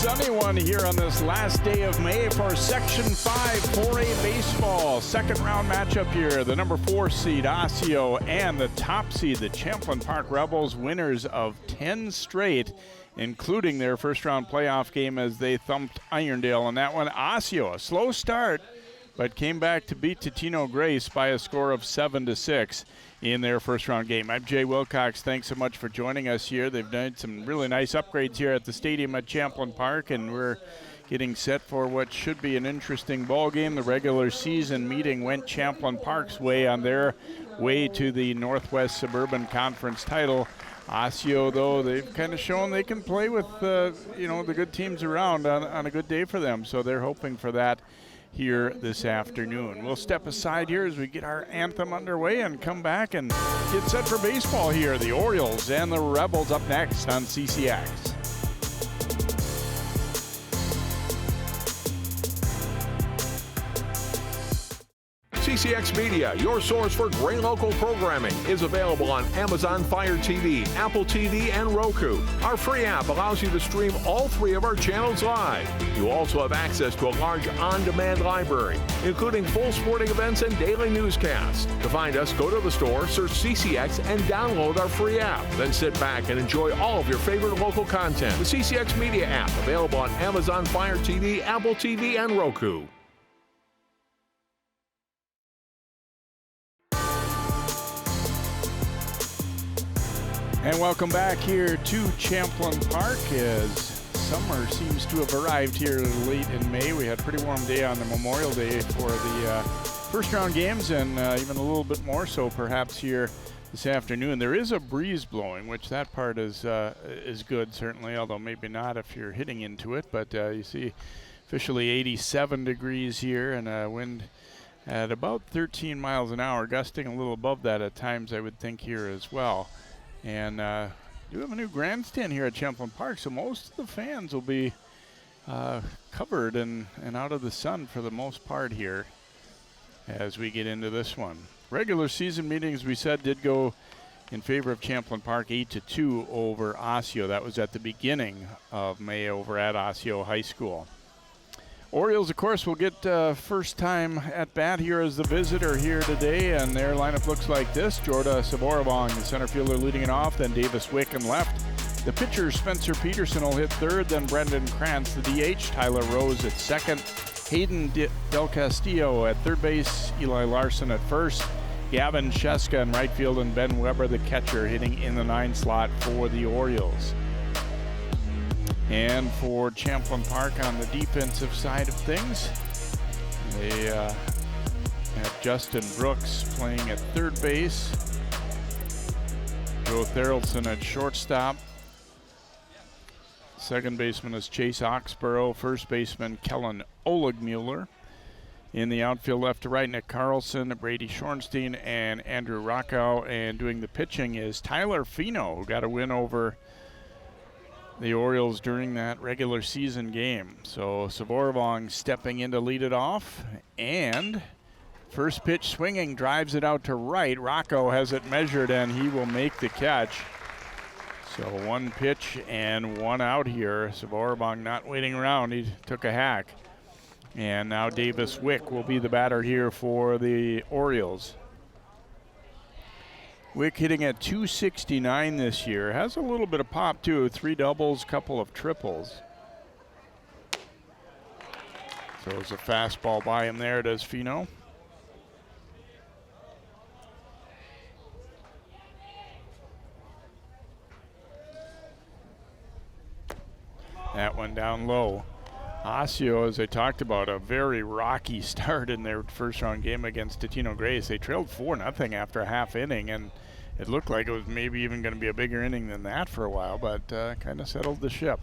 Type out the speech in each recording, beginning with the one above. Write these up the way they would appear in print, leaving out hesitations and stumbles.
sunny one here on this last day of May for Section 5 4A baseball. Second round matchup here. The number 4 seed Osseo and the top seed, the Champlin Park Rebels, winners of 10 straight, including their first round playoff game as they thumped Irondale on that one. Osseo, a slow start, but came back to beat Totino Grace by a score of 7-6 in their first round game. I'm Jay Wilcox. Thanks so much for joining us here. They've done some really nice upgrades here at the stadium at Champlin Park, and we're getting set for what should be an interesting ball game. The regular season meeting went Champlin Park's way on their way to the Northwest Suburban Conference title. Osseo, though, they've kind of shown they can play with the good teams around on a good day for them, so they're hoping for that here this afternoon. We'll step aside here as we get our anthem underway and come back and get set for baseball here. The Orioles and the Rebels up next on CCX. CCX Media, your source for great local programming, is available on Amazon Fire TV, Apple TV, and Roku. Our free app allows you to stream all 3 of our channels live. You also have access to a large on-demand library, including full sporting events and daily newscasts. To find us, go to the store, search CCX, and download our free app. Then sit back and enjoy all of your favorite local content. The CCX Media app, available on Amazon Fire TV, Apple TV, and Roku. And welcome back here to Champlin Park as summer seems to have arrived here late in May. We had a pretty warm day on the Memorial Day for the first round games, and even a little bit more so perhaps here this afternoon. There is a breeze blowing, which that part is good certainly, although maybe not if you're hitting into it. But you see officially 87 degrees here and a wind at about 13 miles an hour, gusting a little above that at times, I would think, here as well. And we have a new grandstand here at Champlin Park, so most of the fans will be covered and out of the sun for the most part here as we get into this one. Regular season meetings, we said, did go in favor of Champlin Park 8-2 over Osseo. That was at the beginning of May over at Osseo High School. Orioles, of course, will get first time at bat here as the visitor here today, and their lineup looks like this. Jorda Saboravong, the center fielder, leading it off, then Davis Wick in left. The pitcher, Spencer Peterson, will hit third, then Brendan Krantz, the DH, Tyler Rose at second, Hayden Del Castillo at third base, Eli Larson at first, Gavin Sheska in right field, and Ben Weber, the catcher, hitting in the 9 slot for the Orioles. And for Champlin Park on the defensive side of things, they have Justin Brooks playing at third base, Joe Therrelson at shortstop, second baseman is Chase Oxborough, first baseman Kellen Oligmuller. In the outfield, left to right, Nick Carlson, Brady Schornstein, and Andrew Rockow. And doing the pitching is Tyler Fino, who got a win over the Orioles during that regular season game. So Saboravong stepping in to lead it off, and first pitch swinging, drives it out to right. Rocco has it measured, and he will make the catch. So 1 pitch and 1 out here. Saboravong not waiting around. He took a hack. And now Davis Wick will be the batter here for the Orioles. Wick hitting at .269 this year. Has a little bit of pop, too. 3 doubles, couple of triples. Throws a fastball by him there, does Fino. That one down low. Osseo, as I talked about, a very rocky start in their first round game against Totino Grace. They trailed 4-0 after a half inning, and it looked like it was maybe even going to be a bigger inning than that for a while, but kind of settled the ship.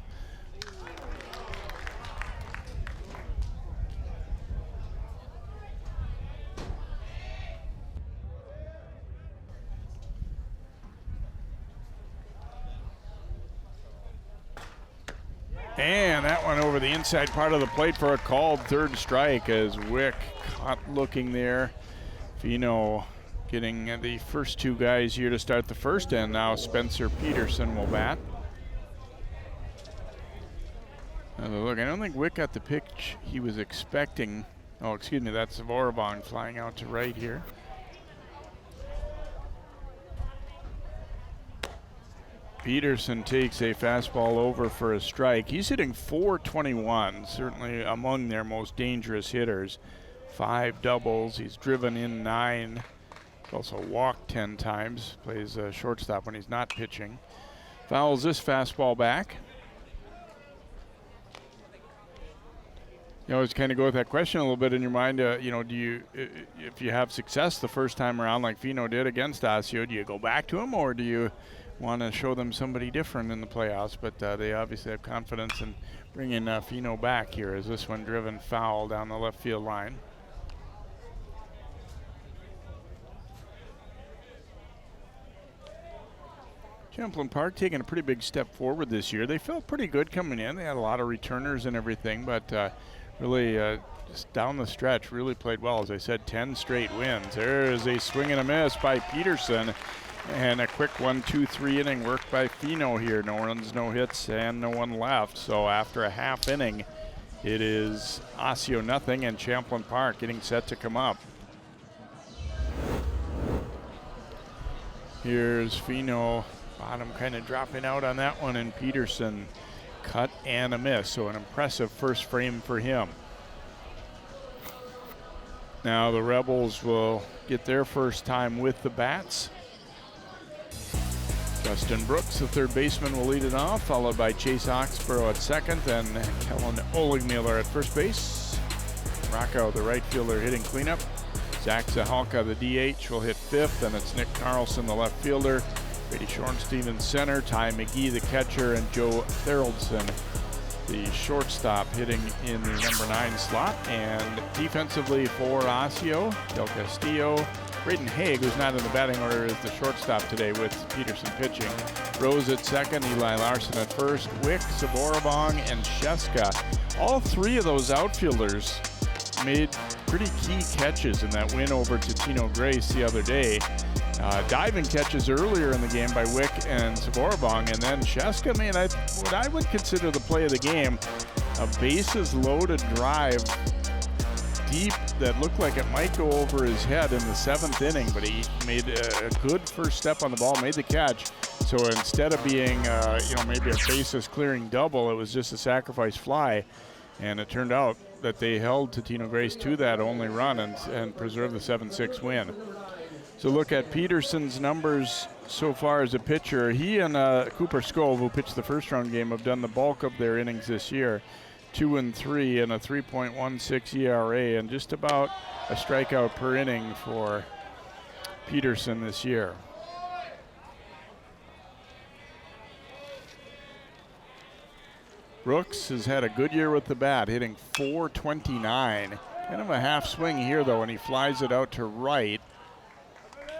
And that one over the inside part of the plate for a called third strike as Wick caught looking there. Fino getting the first 2 guys here to start the first, and now Spencer Peterson will bat. Look, I don't think Wick got the pitch he was expecting. Oh, excuse me, that's Zvorobong flying out to right here. Peterson takes a fastball over for a strike. He's hitting .421, certainly among their most dangerous hitters. 5 doubles, he's driven in 9. He's also walked 10 times, plays shortstop when he's not pitching. Fouls this fastball back. You always kind of go with that question a little bit in your mind. You know, do you, if you have success the first time around like Fino did against Osseo, do you go back to him, or do you want to show them somebody different in the playoffs? But they obviously have confidence in bringing Fino back here, as this one driven foul down the left field line. Champlin Park taking a pretty big step forward this year. They felt pretty good coming in. They had a lot of returners and everything, but really just down the stretch really played well. As I said, 10 straight wins. There's a swing and a miss by Peterson, and a quick 1-2-3 inning work by Fino here. No runs, no hits, and no one left. So after a half inning, it is Osseo nothing and Champlin Park getting set to come up. Here's Fino. Bottom kind of dropping out on that one, and Peterson cut and a miss. So an impressive first frame for him. Now the Rebels will get their first time with the bats. Justin Brooks, the third baseman, will lead it off, followed by Chase Oxborough at second, and Kellen Oligmuller at first base. Rocco, the right fielder, hitting cleanup. Zach Zahalka, the DH, will hit fifth, and it's Nick Carlson, the left fielder. Brady Shornstein, center, Ty McGee, the catcher, and Joe Theraldson, the shortstop, hitting in the number 9 slot. And defensively for Osseo, Del Castillo, Braden Haig, who's not in the batting order, is the shortstop today with Peterson pitching. Rose at second, Eli Larson at first, Wick, Zvorobong, and Sheska. All 3 of those outfielders made pretty key catches in that win over Tino Grace the other day. Diving catches earlier in the game by Wick and Zvorobong, and then Sheska made what I would consider the play of the game, a bases loaded drive deep that looked like it might go over his head in the 7th inning, but he made a good first step on the ball, made the catch. So instead of being maybe a bases clearing double, it was just a sacrifice fly, and it turned out that they held Tino Grace to that only run and preserved the 7-6 win. So look at Peterson's numbers so far as a pitcher. He and Cooper Skov, who pitched the first round game, have done the bulk of their innings this year. 2-3 and a 3.16 ERA, and just about a strikeout per inning for Peterson this year. Brooks has had a good year with the bat, hitting .429. Kind of a half swing here, though, and he flies it out to right.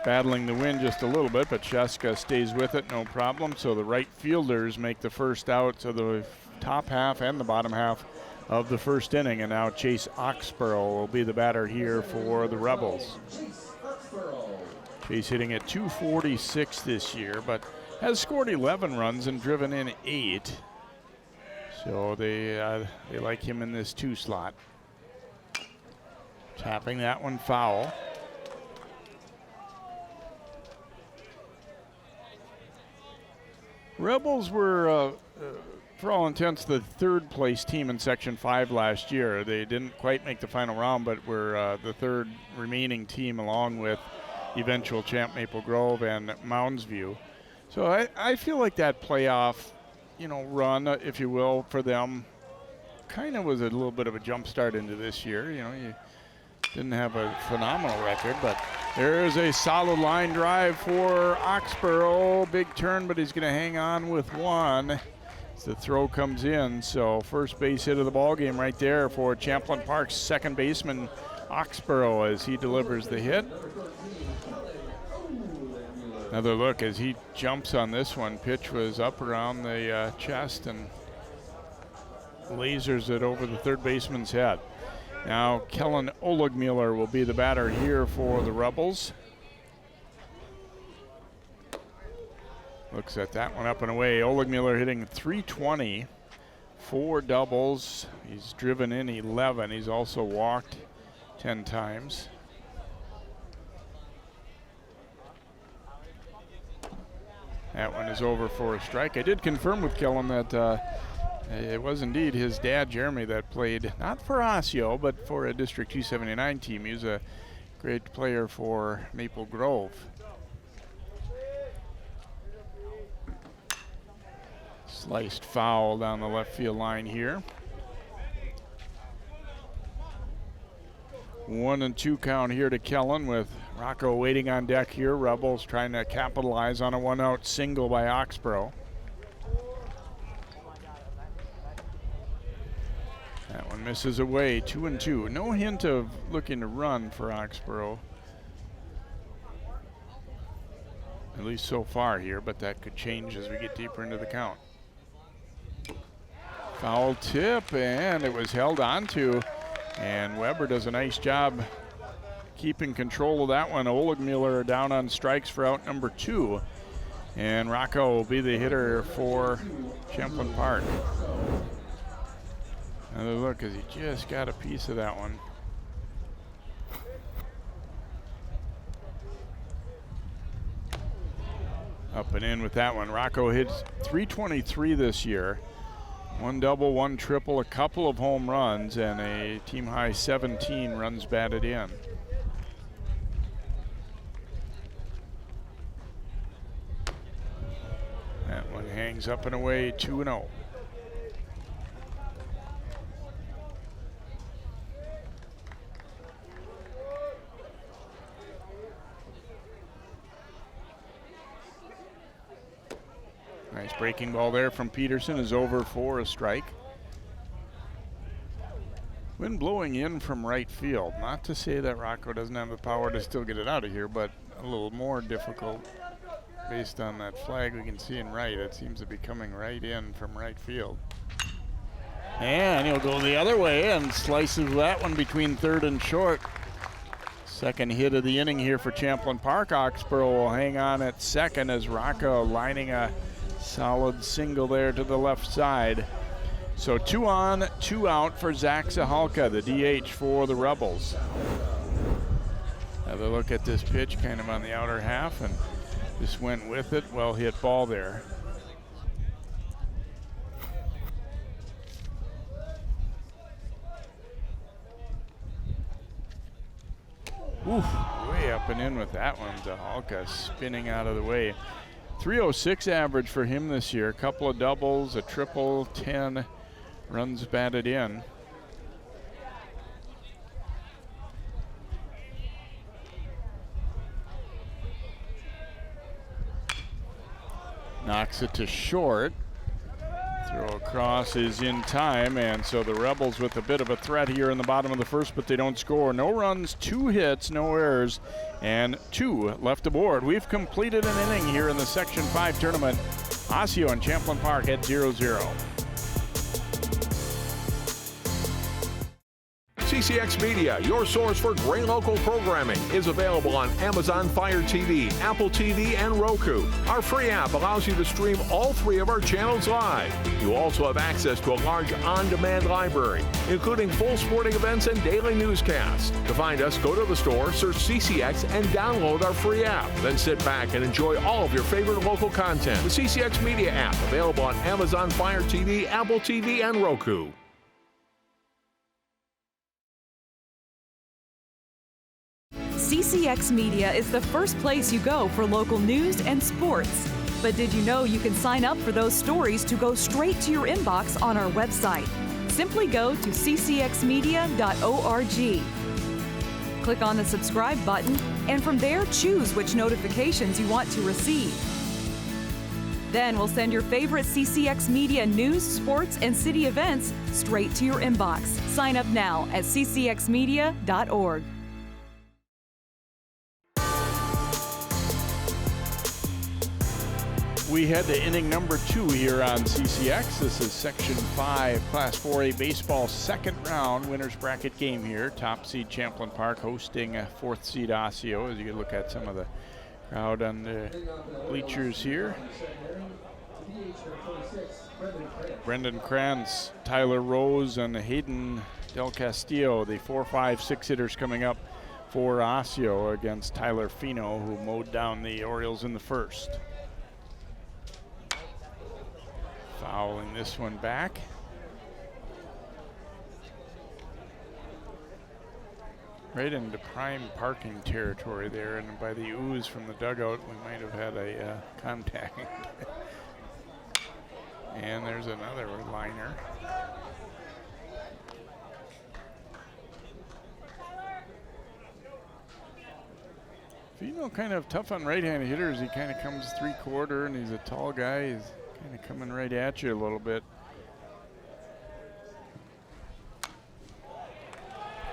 Battling the wind just a little bit, but Sheska stays with it, no problem. So the right fielders make the first out, so the top half and the bottom half of the first inning. And now Chase Oxborough will be the batter here for the Rebels. Chase hitting at .246 this year, but has scored 11 runs and driven in 8. So they like him in this 2 slot. Tapping that one foul. Rebels were, for all intents, the 3rd place team in Section 5 last year. They didn't quite make the final round, but were the 3rd remaining team, along with eventual champ Maple Grove and Mounds View. So I feel like that playoff, run, if you will, for them kind of was a little bit of a jump start into this year. You didn't have a phenomenal record, but there's a solid line drive for Oxborough. Big turn, but he's going to hang on with one as the throw comes in. So first base hit of the ball game right there for Champlin Park's second baseman Oxborough as he delivers the hit. Another look as he jumps on this one. Pitch was up around the chest and lasers it over the third baseman's head. Now Kellen Oligmuller will be the batter here for the Rebels. Looks at that one up and away. Oligmuller hitting .320, 4 doubles. He's driven in 11. He's also walked 10 times. That one is over for a strike. I did confirm with Kellen that it was indeed his dad, Jeremy, that played not for Osseo, but for a District 279 team. He was a great player for Maple Grove. Sliced foul down the left field line here. 1-2 count here to Kellen with Rocco waiting on deck here. Rebels trying to capitalize on a 1-out single by Oxborough. That one misses away, 2-2. No hint of looking to run for Oxborough, at least so far here, but that could change as we get deeper into the count. Foul tip, and it was held onto, and Weber does a nice job keeping control of that one. Oligmiller down on strikes for out number 2, and Rocco will be the hitter for Champlin Park. Another look as he just got a piece of that one. Up and in with that one. Rocco hits .323 this year. 1 double, 1 triple, a couple of home runs, and a team high 17 runs batted in. That one hangs up and away, 2-0. Nice breaking ball there from Peterson is over for a strike. Wind blowing in from right field. Not to say that Rocco doesn't have the power to still get it out of here, but a little more difficult based on that flag we can see in right. It seems to be coming right in from right field. And he'll go the other way and slices that one between third and short. Second hit of the inning here for Champlin Park. Oxborough will hang on at second as Rocco lining a solid single there to the left side. So 2 on, 2 out for Zach Zahalka, the DH for the Rebels. Another look at this pitch, kind of on the outer half, and just went with it. Well hit ball there. Oof, way up and in with that one. Zahalka spinning out of the way. .306 average for him this year. A couple of doubles, a triple, 10 runs batted in. Knocks it to short. Throw across is in time, and so the Rebels with a bit of a threat here in the bottom of the first, but they don't score. No runs, 2 hits, no errors, and 2 left aboard. We've completed an inning here in the Section 5 tournament. Osseo and Champlin Park at 0-0. CCX Media, your source for great local programming, is available on Amazon Fire TV, Apple TV, and Roku. Our free app allows you to stream all 3 of our channels live. You also have access to a large on-demand library, including full sporting events and daily newscasts. To find us, go to the store, search CCX, and download our free app. Then sit back and enjoy all of your favorite local content. The CCX Media app, available on Amazon Fire TV, Apple TV, and Roku. CCX Media is the first place you go for local news and sports. But did you know you can sign up for those stories to go straight to your inbox on our website? Simply go to ccxmedia.org. Click on the subscribe button, and from there choose which notifications you want to receive. Then we'll send your favorite CCX Media news, sports, and city events straight to your inbox. Sign up now at ccxmedia.org. We head to inning number 2 here on CCX. This is Section 5 Class 4A Baseball second round winners bracket game here. Top seed Champlin Park hosting 4th seed Osseo, as you can look at some of the crowd on the bleachers here. Brendan Kranz, Tyler Rose, and Hayden Del Castillo, the 4, 5, 6 hitters coming up for Osseo against Tyler Fino, who mowed down the Orioles in the first. Fouling this one back. Right into prime parking territory there, and by the ooze from the dugout, we might have had a contact. And there's another liner. Fino kind of tough on right-handed hitters. He kind of comes 3/4, and he's a tall guy. He's kind of coming right at you a little bit.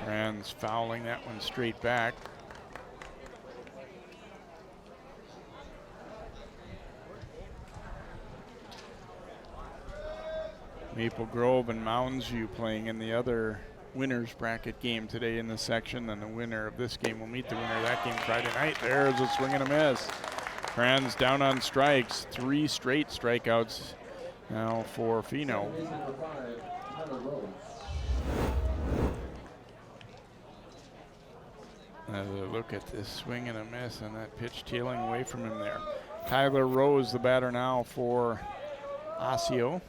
Rand's fouling that one straight back. Maple Grove and Mounds View playing in the other winner's bracket game today in the section, and the winner of this game will meet the winner of that game Friday night. There's a swing and a miss. Franz down on strikes, 3 straight strikeouts now for Fino. Look at this swing and a miss, and that pitch tailing away from him there. Tyler Rose, the batter now for Osseo.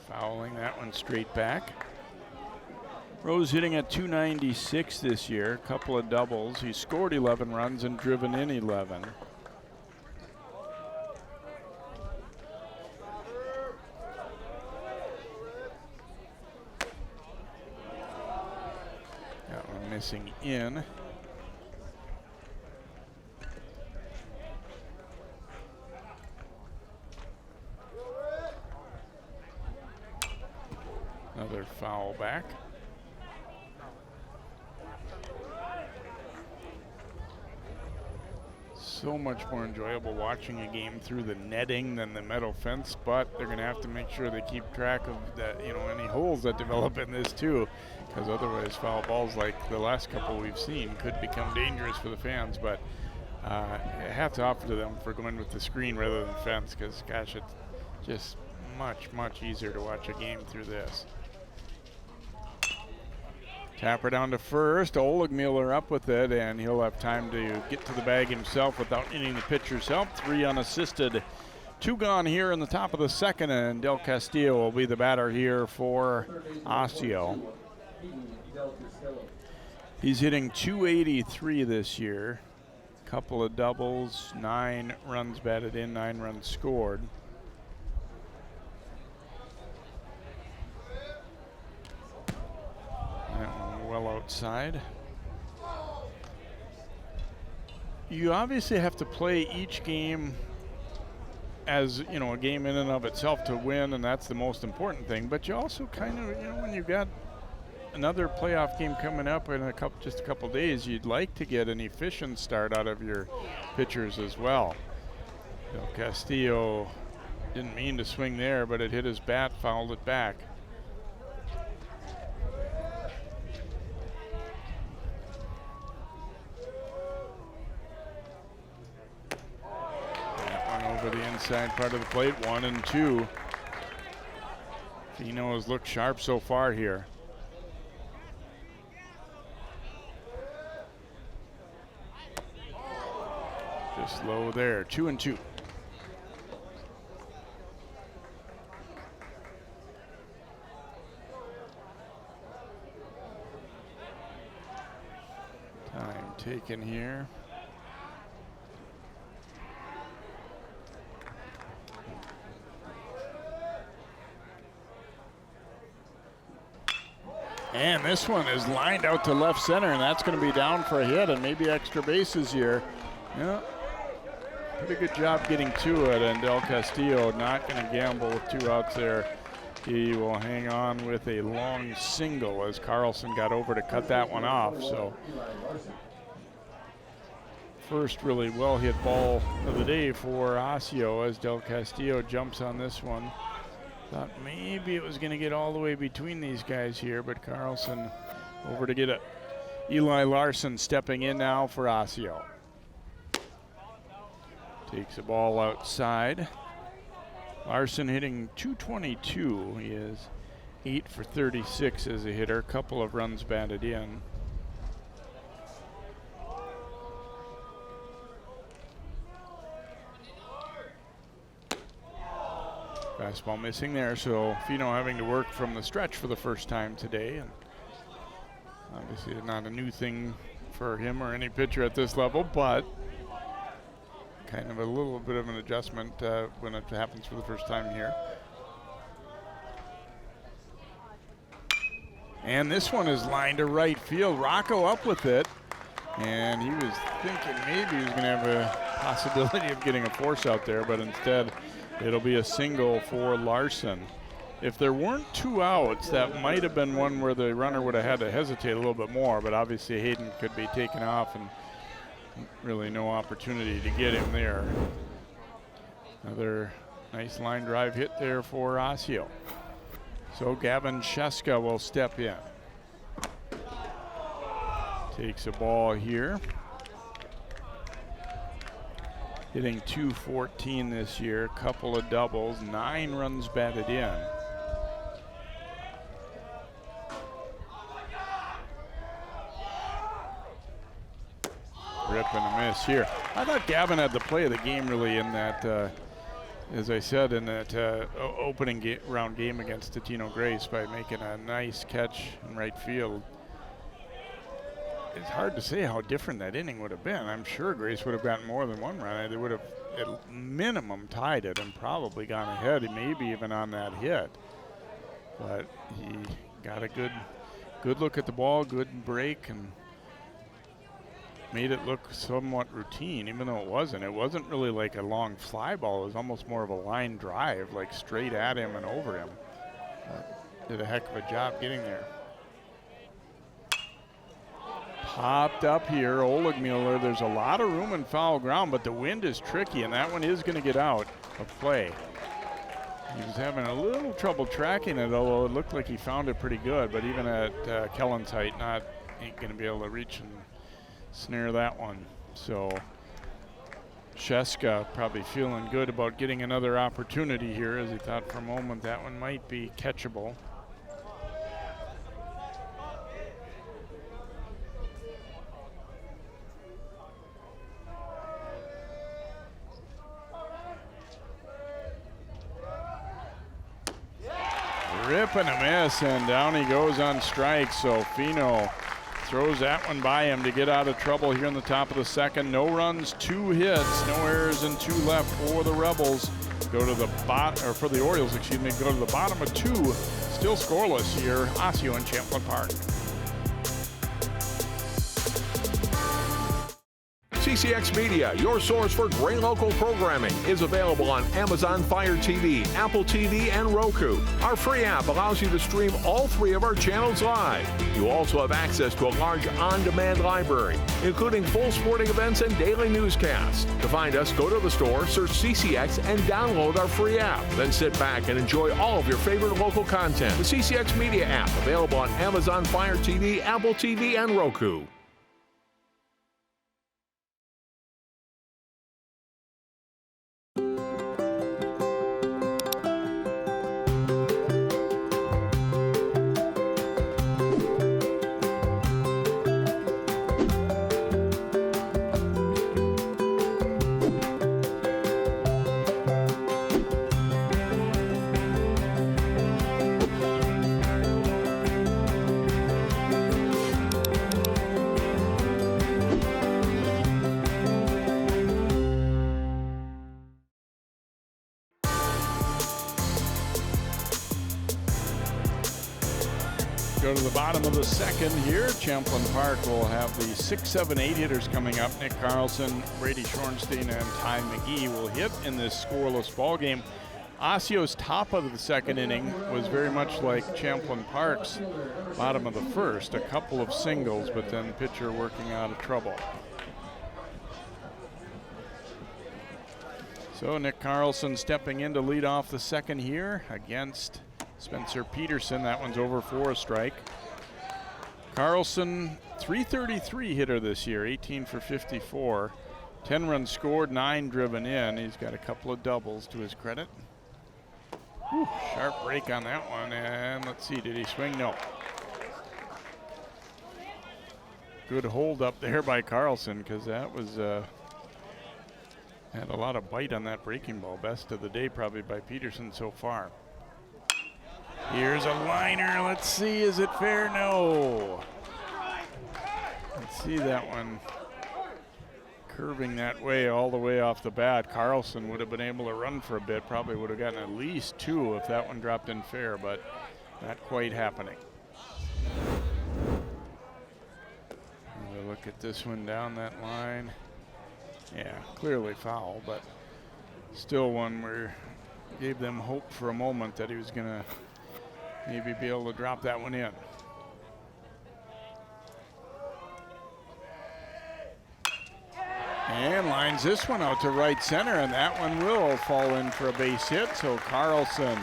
Fouling that one straight back. Rose hitting at .296 this year, a couple of doubles. He scored 11 runs and driven in 11. That one missing in. Another foul back. So much more enjoyable watching a game through the netting than the metal fence, but they're going to have to make sure they keep track of that, any holes that develop in this too, because otherwise foul balls like the last couple we've seen could become dangerous for the fans. But hats off to them for going with the screen rather than fence, because gosh, it's just much easier to watch a game through this. Tapper down to first. Oleg Mueller up with it, and he'll have time to get to the bag himself without needing the pitcher's help. 3 unassisted. 2 gone here in the top of the second, and Del Castillo will be the batter here for Osseo. He's hitting .283 this year. Couple of doubles, 9 runs batted in, 9 runs scored. Well outside. You obviously have to play each game as, a game in and of itself to win, and that's the most important thing. But you also kind of, when you've got another playoff game coming up in just a couple days, you'd like to get an efficient start out of your pitchers as well. Del Castillo didn't mean to swing there, but it hit his bat, fouled it back. Over the inside part of the plate, 1 and 2. Fino has looked sharp so far here. Just low there, 2 and 2. Time taken here. And this one is lined out to left center, and that's going to be down for a hit and maybe extra bases here. Yeah, pretty good job getting to it, and Del Castillo not going to gamble with 2 outs there. He will hang on with a long single as Carlson got over to cut that one off. So first really well hit ball of the day for Osseo as Del Castillo jumps on this one. Thought maybe it was going to get all the way between these guys here, but Carlson over to get it. Eli Larson stepping in now for Osseo. Takes the ball outside. Larson hitting .222. He is 8 for 36 as a hitter. Couple of runs batted in. Fastball missing there, so Fino having to work from the stretch for the first time today. And obviously not a new thing for him or any pitcher at this level, but kind of a little bit of an adjustment when it happens for the first time here. And this one is lined to right field. Rocco up with it, and he was thinking maybe he was going to have a possibility of getting a force out there, but instead it'll be a single for Larson. If there weren't 2 outs, that might have been one where the runner would have had to hesitate a little bit more, but obviously Hayden could be taken off and really no opportunity to get him there. Another nice line drive hit there for Osseo. So Gavin Sheska will step in. Takes a ball here. Hitting .214 this year, couple of doubles, 9 runs batted in. Rip and a miss here. I thought Gavin had the play of the game really in that, as I said, in that opening round game against Totino Grace by making a nice catch in right field. It's hard to say how different that inning would have been. I'm sure Grace would have gotten more than 1 run. They would have at minimum tied it and probably gone ahead, maybe even on that hit. But he got a good look at the ball, good break, and made it look somewhat routine, even though it wasn't. It wasn't really like a long fly ball. It was almost more of a line drive, like straight at him and over him. Did a heck of a job getting there. Popped up here, Oligmuller. There's a lot of room in foul ground, but the wind is tricky, and that one is going to get out of play. He was having a little trouble tracking it, although it looked like he found it pretty good, but even at Kellen's height, ain't going to be able to reach and snare that one. So Sheska probably feeling good about getting another opportunity here, as he thought for a moment that one might be catchable. Rip and a miss, and down he goes on strikes. So Fino throws that one by him to get out of trouble here in the top of the second. No runs, 2 hits, no errors, and 2 left for the Rebels. Go to the bottom, or for the Orioles, excuse me, go to the bottom of 2. Still scoreless here, Osseo in Champlin Park. CCX Media, your source for great local programming, is available on Amazon Fire TV, Apple TV, and Roku. Our free app allows you to stream all 3 of our channels live. You also have access to a large on-demand library, including full sporting events and daily newscasts. To find us, go to the store, search CCX, and download our free app. Then sit back and enjoy all of your favorite local content. The CCX Media app, available on Amazon Fire TV, Apple TV, and Roku. Go to the bottom of the second here. Champlin Park will have the 6, 7, 8 hitters coming up. Nick Carlson, Brady Schornstein, and Ty McGee will hit in this scoreless ball game. Osseo's top of the second inning was very much like Champlin Park's bottom of the first. A couple of singles, but then pitcher working out of trouble. So Nick Carlson stepping in to lead off the second here against Spencer Peterson. That one's over for a strike. Carlson, .333 hitter this year, 18 for 54. 10 runs scored, 9 driven in. He's got a couple of doubles to his credit. Whew, sharp break on that one, and let's see, did he swing? No. Good hold up there by Carlson, because that was had a lot of bite on that breaking ball. Best of the day probably by Peterson so far. Here's a liner. Let's see, is it fair? No. Let's see that one curving that way all the way off the bat. Carlson would have been able to run for a bit. Probably would have gotten at least 2 if that one dropped in fair, but not quite happening. Look at this one down that line. Yeah, clearly foul, but still one where gave them hope for a moment that he was going to maybe be able to drop that one in. And lines this one out to right center, and that one will fall in for a base hit. So Carlson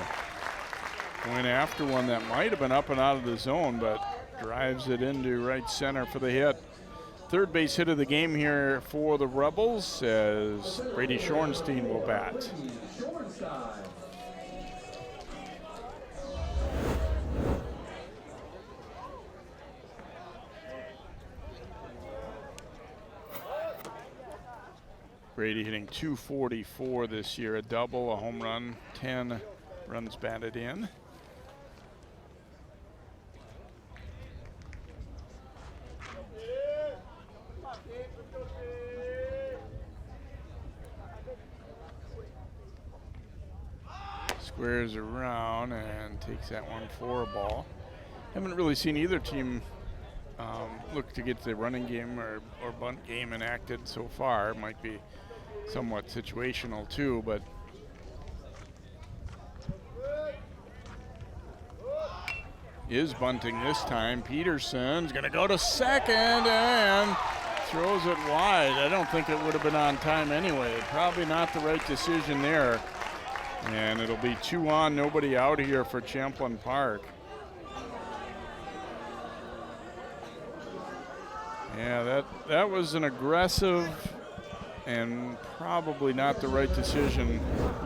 went after one that might have been up and out of the zone, but drives it into right center for the hit. Third base hit of the game here for the Rebels as Brady Shorenstein will bat. Brady hitting .244 this year, a double, a home run, 10 runs batted in. Squares around and takes that one for a ball. Haven't really seen either team look to get the running game or bunt game enacted so far. It might be somewhat situational too, but is bunting this time. Peterson's gonna go to second and throws it wide. I don't think it would have been on time anyway. Probably not the right decision there. And it'll be 2 on, nobody out here for Champlin Park. Yeah, that was an aggressive and probably not the right decision. You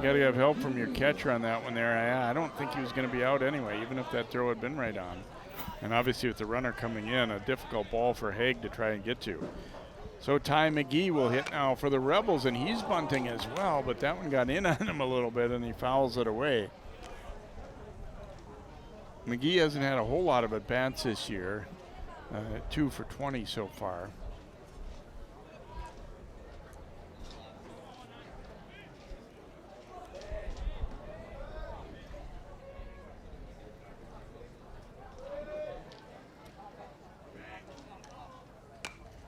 got to have help from your catcher on that one there. I don't think he was going to be out anyway, even if that throw had been right on. And obviously with the runner coming in, a difficult ball for Haig to try and get to. So Ty McGee will hit now for the Rebels, and he's bunting as well, but that one got in on him a little bit, and he fouls it away. McGee hasn't had a whole lot of at-bats this year, 2 for 20 so far.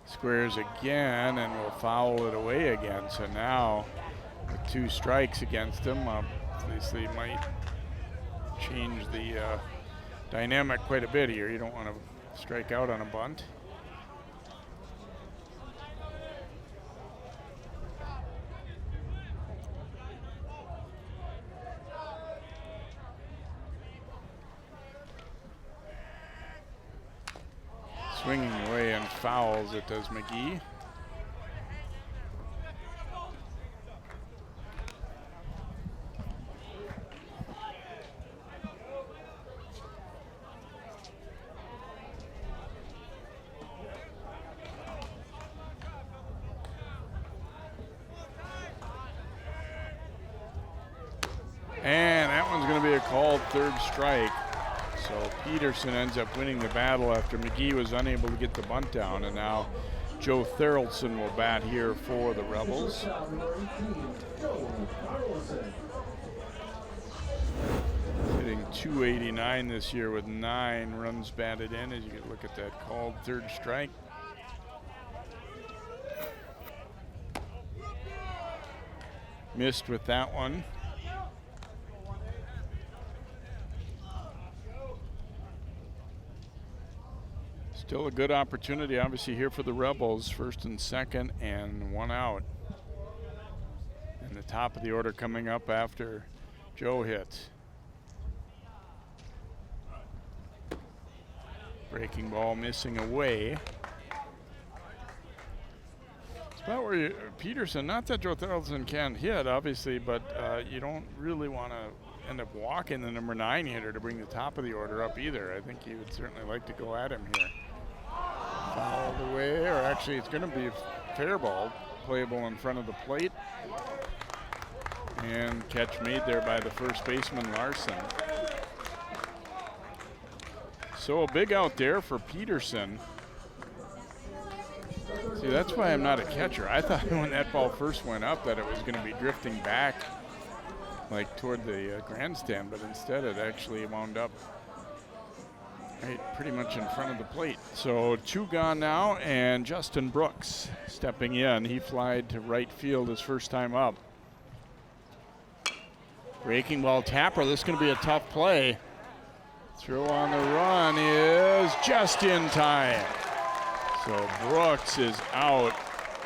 Squares again and will foul it away again. So now with 2 strikes against him, obviously might change the dynamic quite a bit here. You don't want to strike out on a bunt. Swinging away and fouls it does McGee. And that one's going to be a called 3rd strike. So Peterson ends up winning the battle after McGee was unable to get the bunt down, and now Joe Thurldson will bat here for the Rebels. Hitting .289 this year with 9 runs batted in, as you can look at that called 3rd strike. Missed with that one. Still a good opportunity, obviously, here for the Rebels. 1st and 2nd and 1 out. And the top of the order coming up after Joe hits. Breaking ball missing away. It's about where Peterson, not that Joe Thurldson can't hit, obviously, but you don't really want to end up walking the number 9 hitter to bring the top of the order up either. I think he would certainly like to go at him here. Fouled away, or actually it's going to be a fair ball, playable in front of the plate. And catch made there by the first baseman, Larson. So a big out there for Peterson. See, that's why I'm not a catcher. I thought when that ball first went up that it was going to be drifting back like toward the grandstand, but instead it actually wound up right pretty much in front of the plate. So 2 gone now, and Justin Brooks stepping in. He flied to right field his first time up. Breaking ball tapper. This is going to be a tough play. Throw on the run is just in time. So Brooks is out.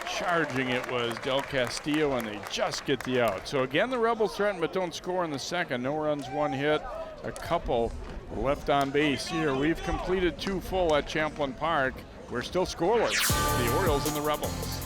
Charging it was Del Castillo, and they just get the out. So again, the Rebels threaten but don't score in the second. No runs, 1 hit, a couple left on base here. We've completed 2 full at Champlin Park. We're still scoreless. The Orioles and the Rebels.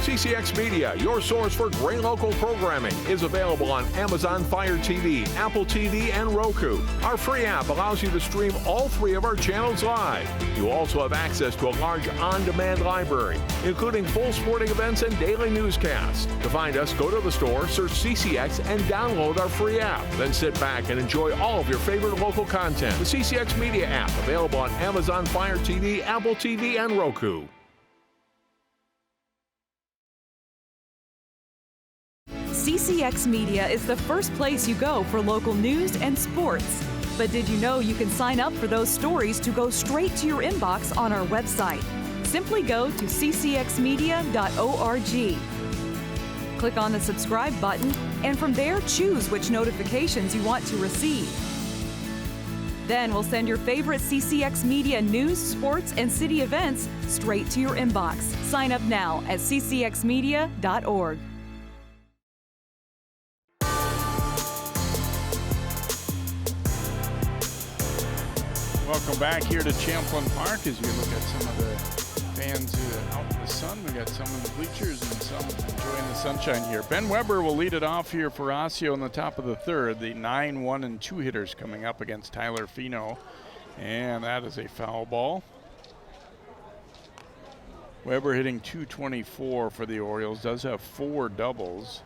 CCX Media, your source for great local programming, is available on Amazon Fire TV, Apple TV, and Roku. Our free app allows you to stream all 3 of our channels live. You also have access to a large on-demand library, including full sporting events and daily newscasts. To find us, go to the store, search CCX, and download our free app. Then sit back and enjoy all of your favorite local content. The CCX Media app, available on Amazon Fire TV, Apple TV, and Roku. CCX Media is the first place you go for local news and sports. But did you know you can sign up for those stories to go straight to your inbox on our website? Simply go to ccxmedia.org. Click on the subscribe button, and from there choose which notifications you want to receive. Then we'll send your favorite CCX Media news, sports, and city events straight to your inbox. Sign up now at ccxmedia.org. Welcome back here to Champlin Park as we look at some of the fans out in the sun. We got some in the bleachers and some enjoying the sunshine here. Ben Weber will lead it off here for Osseo in the top of the third. The 9, 1, and 2 hitters coming up against Tyler Fino. And that is a foul ball. Weber hitting .224 for the Orioles. Does have 4 doubles.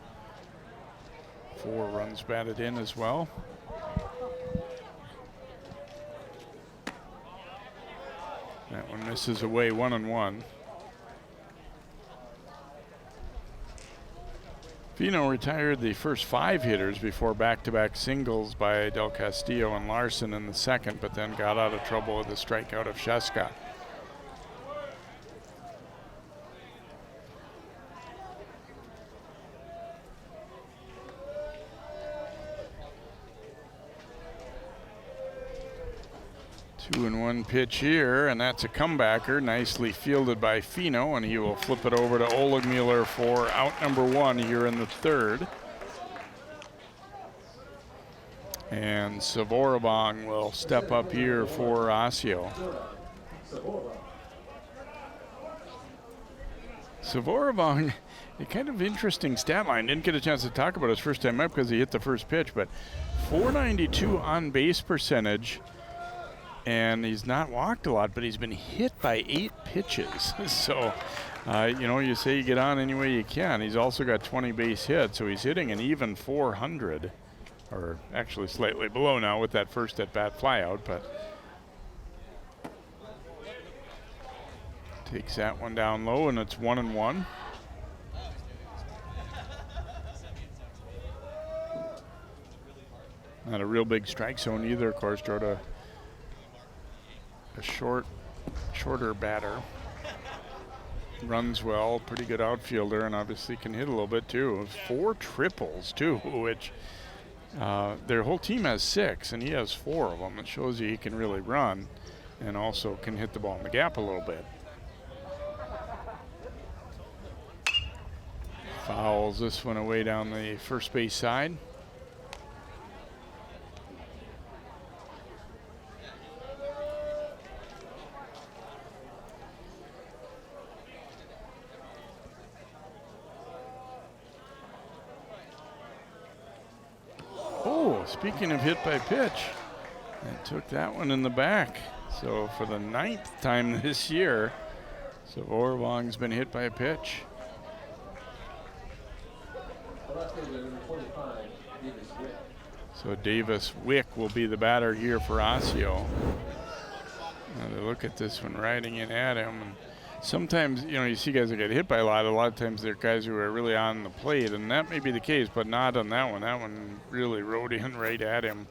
4 runs batted in as well. That one misses away, 1-1. Fino retired the first 5 hitters before back-to-back singles by Del Castillo and Larson in the second, but then got out of trouble with the strikeout of Sheska. Two and 1 pitch here, and that's a comebacker. Nicely fielded by Fino, and he will flip it over to Oligmuller for out number 1 here in the third. And Savorabong will step up here for Osseo. Savorabong, a kind of interesting stat line. Didn't get a chance to talk about his first time up because he hit the first pitch, but .492 on base percentage. And he's not walked a lot, but he's been hit by 8 pitches. So, you say you get on any way you can. He's also got 20 base hits, so he's hitting an even .400, or actually slightly below now with that first at-bat flyout, but takes that one down low, and it's 1-1. Not a real big strike zone either, of course. Drove a shorter batter. Runs well, pretty good outfielder, and obviously can hit a little bit too. 4 triples too, which their whole team has 6, and he has 4 of them. It shows you he can really run, and also can hit the ball in the gap a little bit. Fouls this one away down the first base side. speaking of hit by pitch, I took that one in the back. So for the 9th time this year, Zavorvong's been hit by a pitch. So Davis Wick will be the batter here for Osseo. Now they look at this one riding in at him. And sometimes, you see guys that get hit by a lot of times they're guys who are really on the plate, and that may be the case, but not on that one. That one really rode in right at him,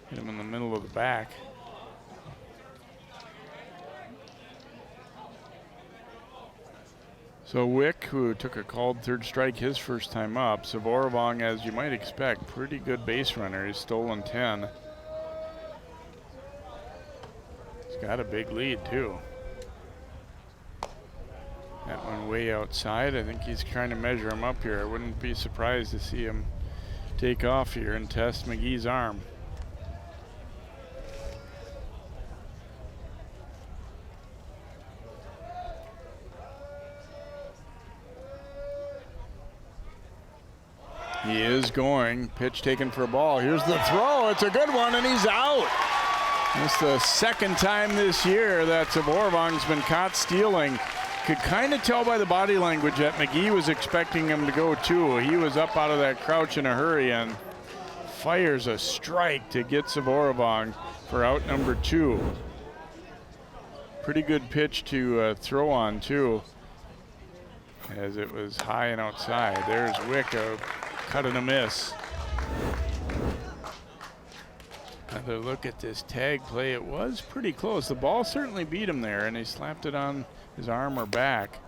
hit him in the middle of the back. So Wick, who took a called third strike his first time up. Zavorvong, as you might expect, pretty good base runner. He's stolen 10. He's got a big lead, too. That one way outside. I think he's trying to measure him up here. I wouldn't be surprised to see him take off here and test McGee's arm. He is going. Pitch taken for a ball. Here's the throw. It's a good one, and he's out. It's the second time this year that Zavorvong's been caught stealing. Could kind of tell by the body language that McGee was expecting him to go too. He was up out of that crouch in a hurry and fires a strike to get Zavorvong for out number 2. Pretty good pitch to throw on too, as it was high and outside. There's Wick, a cut and a miss. Another look at this tag play. It was pretty close. The ball certainly beat him there, and he slapped it on his arm or back.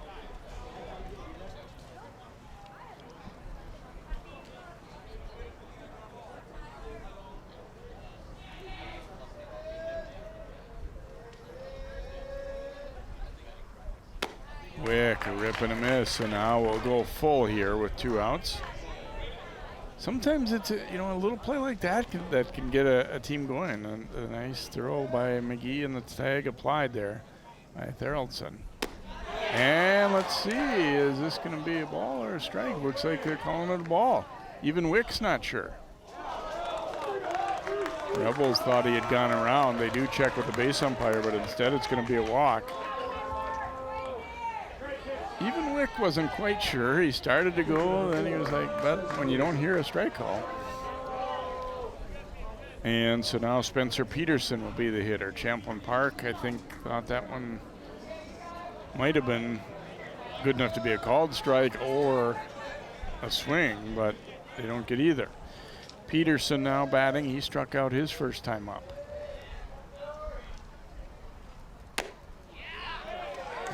Wick, a rip and a miss, so now we'll go full here with 2 outs. Sometimes it's a little play like that can get a team going. A nice throw by McGee and the tag applied there by Theraldson. And let's see, is this going to be a ball or a strike? Looks like they're calling it a ball. Even Wick's not sure. Rebels thought he had gone around. They do check with the base umpire, but instead it's going to be a walk. Even Wick wasn't quite sure. He started to go, then he was like, but when you don't hear a strike call. And so now Spencer Peterson will be the hitter. Champlin Park, I think, thought that one might have been good enough to be a called strike or a swing, but they don't get either. Peterson now batting. He struck out his first time up.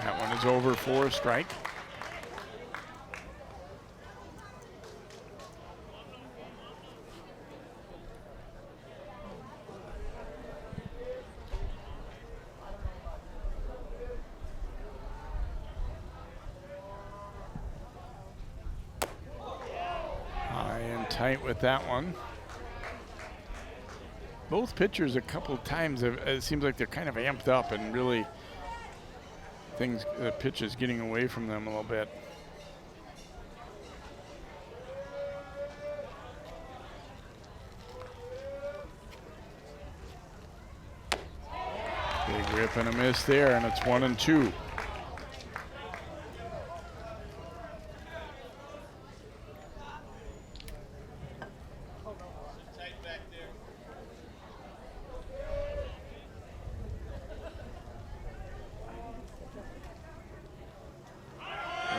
That one is over for a strike. High and tight with that one. Both pitchers a couple of times, it seems like they're kind of amped up and really the pitch is getting away from them a little bit. Big rip and a miss there, and it's 1-2.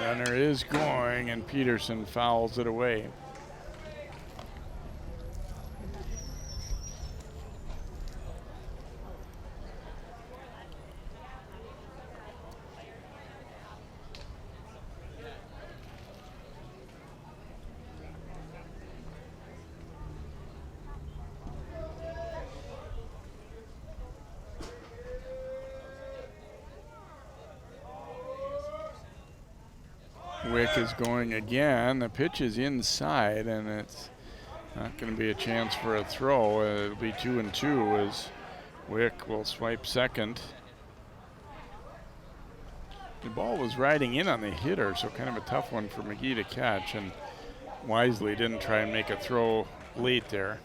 Runner is going, and Peterson fouls it away. Wick is going again. The pitch is inside, and it's not going to be a chance for a throw. It'll be 2-2 as Wick will swipe second. The ball was riding in on the hitter, so kind of a tough one for McGee to catch, and wisely didn't try and make a throw late there.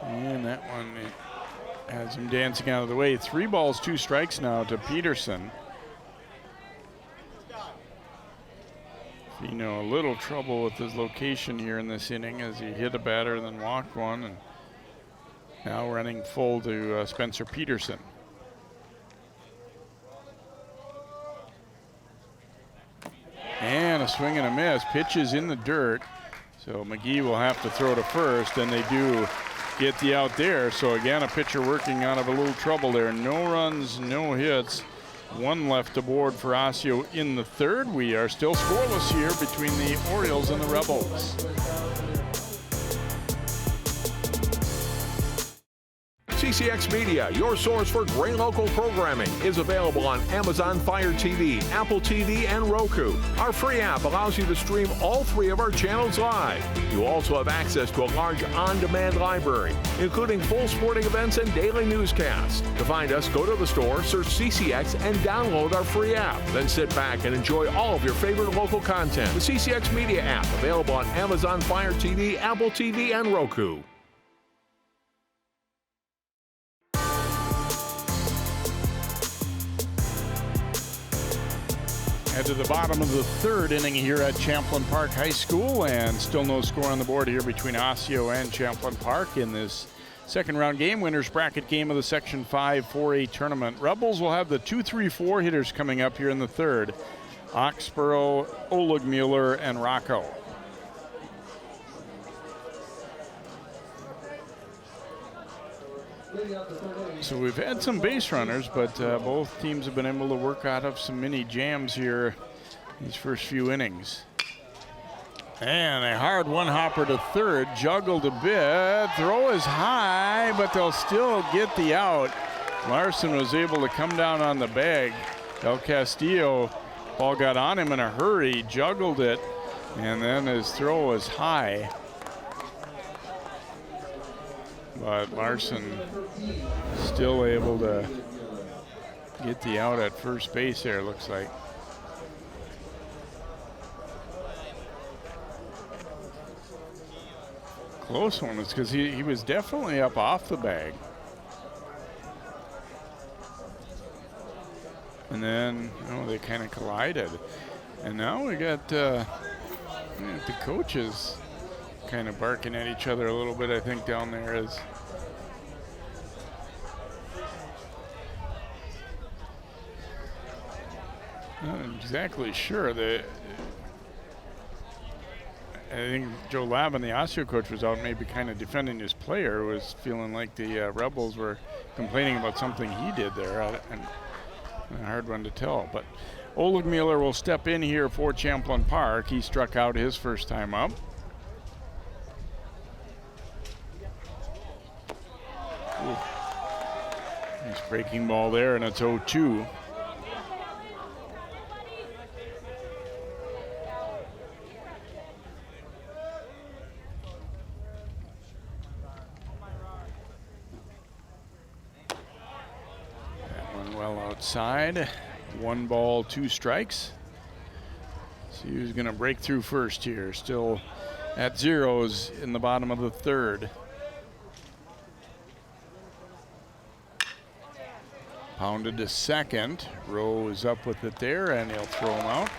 And that one has him dancing out of the way. 3 balls, 2 strikes now to Peterson. Fino a little trouble with his location here in this inning as he hit a batter and then walked one, and now running full to Spencer Peterson. And a swing and a miss. Pitch is in the dirt, so McGee will have to throw to first, and they do get the out there. So again, a pitcher working out of a little trouble there. No runs, no hits. 1 left aboard for Osseo in the third. We are still scoreless here between the Orioles and the Rebels. CCX Media, your source for great local programming, is available on Amazon Fire TV, Apple TV, and Roku. Our free app allows you to stream all 3 of our channels live. You also have access to a large on-demand library, including full sporting events and daily newscasts. To find us, go to the store, search CCX, and download our free app. Then sit back and enjoy all of your favorite local content. The CCX Media app, available on Amazon Fire TV, Apple TV, and Roku. Head to the bottom of the third inning here at Champlin Park High School, and still no score on the board here between Osseo and Champlin Park in this second round game. Winners bracket game of the Section 5 4A tournament. Rebels will have the 2-3-4 hitters coming up here in the third. Oxborough, Oligmuller, and Rocco. So we've had some base runners, but both teams have been able to work out of some mini jams here these first few innings. And a hard one-hopper to third, juggled a bit. Throw is high, but they'll still get the out. Larson was able to come down on the bag. El Castillo, ball got on him in a hurry, juggled it, and then his throw was high. But Larson still able to get the out at first base there, looks like. Close one. It's because he was definitely up off the bag. And then, they kind of collided. And now we got the coaches kind of barking at each other a little bit, I think, down there is. Not exactly sure. I think Joe Lavin, the Osseo coach, was out maybe kind of defending his player, was feeling like the Rebels were complaining about something he did there, and a hard one to tell. But Oligmuller will step in here for Champlin Park. He struck out his first time up. Ooh. Nice breaking ball there, and it's 0-2. Outside, 1 ball, 2 strikes. So he was going to break through first here. Still at zeros in the bottom of the third. Pounded to second. Rowe is up with it there, and he'll throw him out.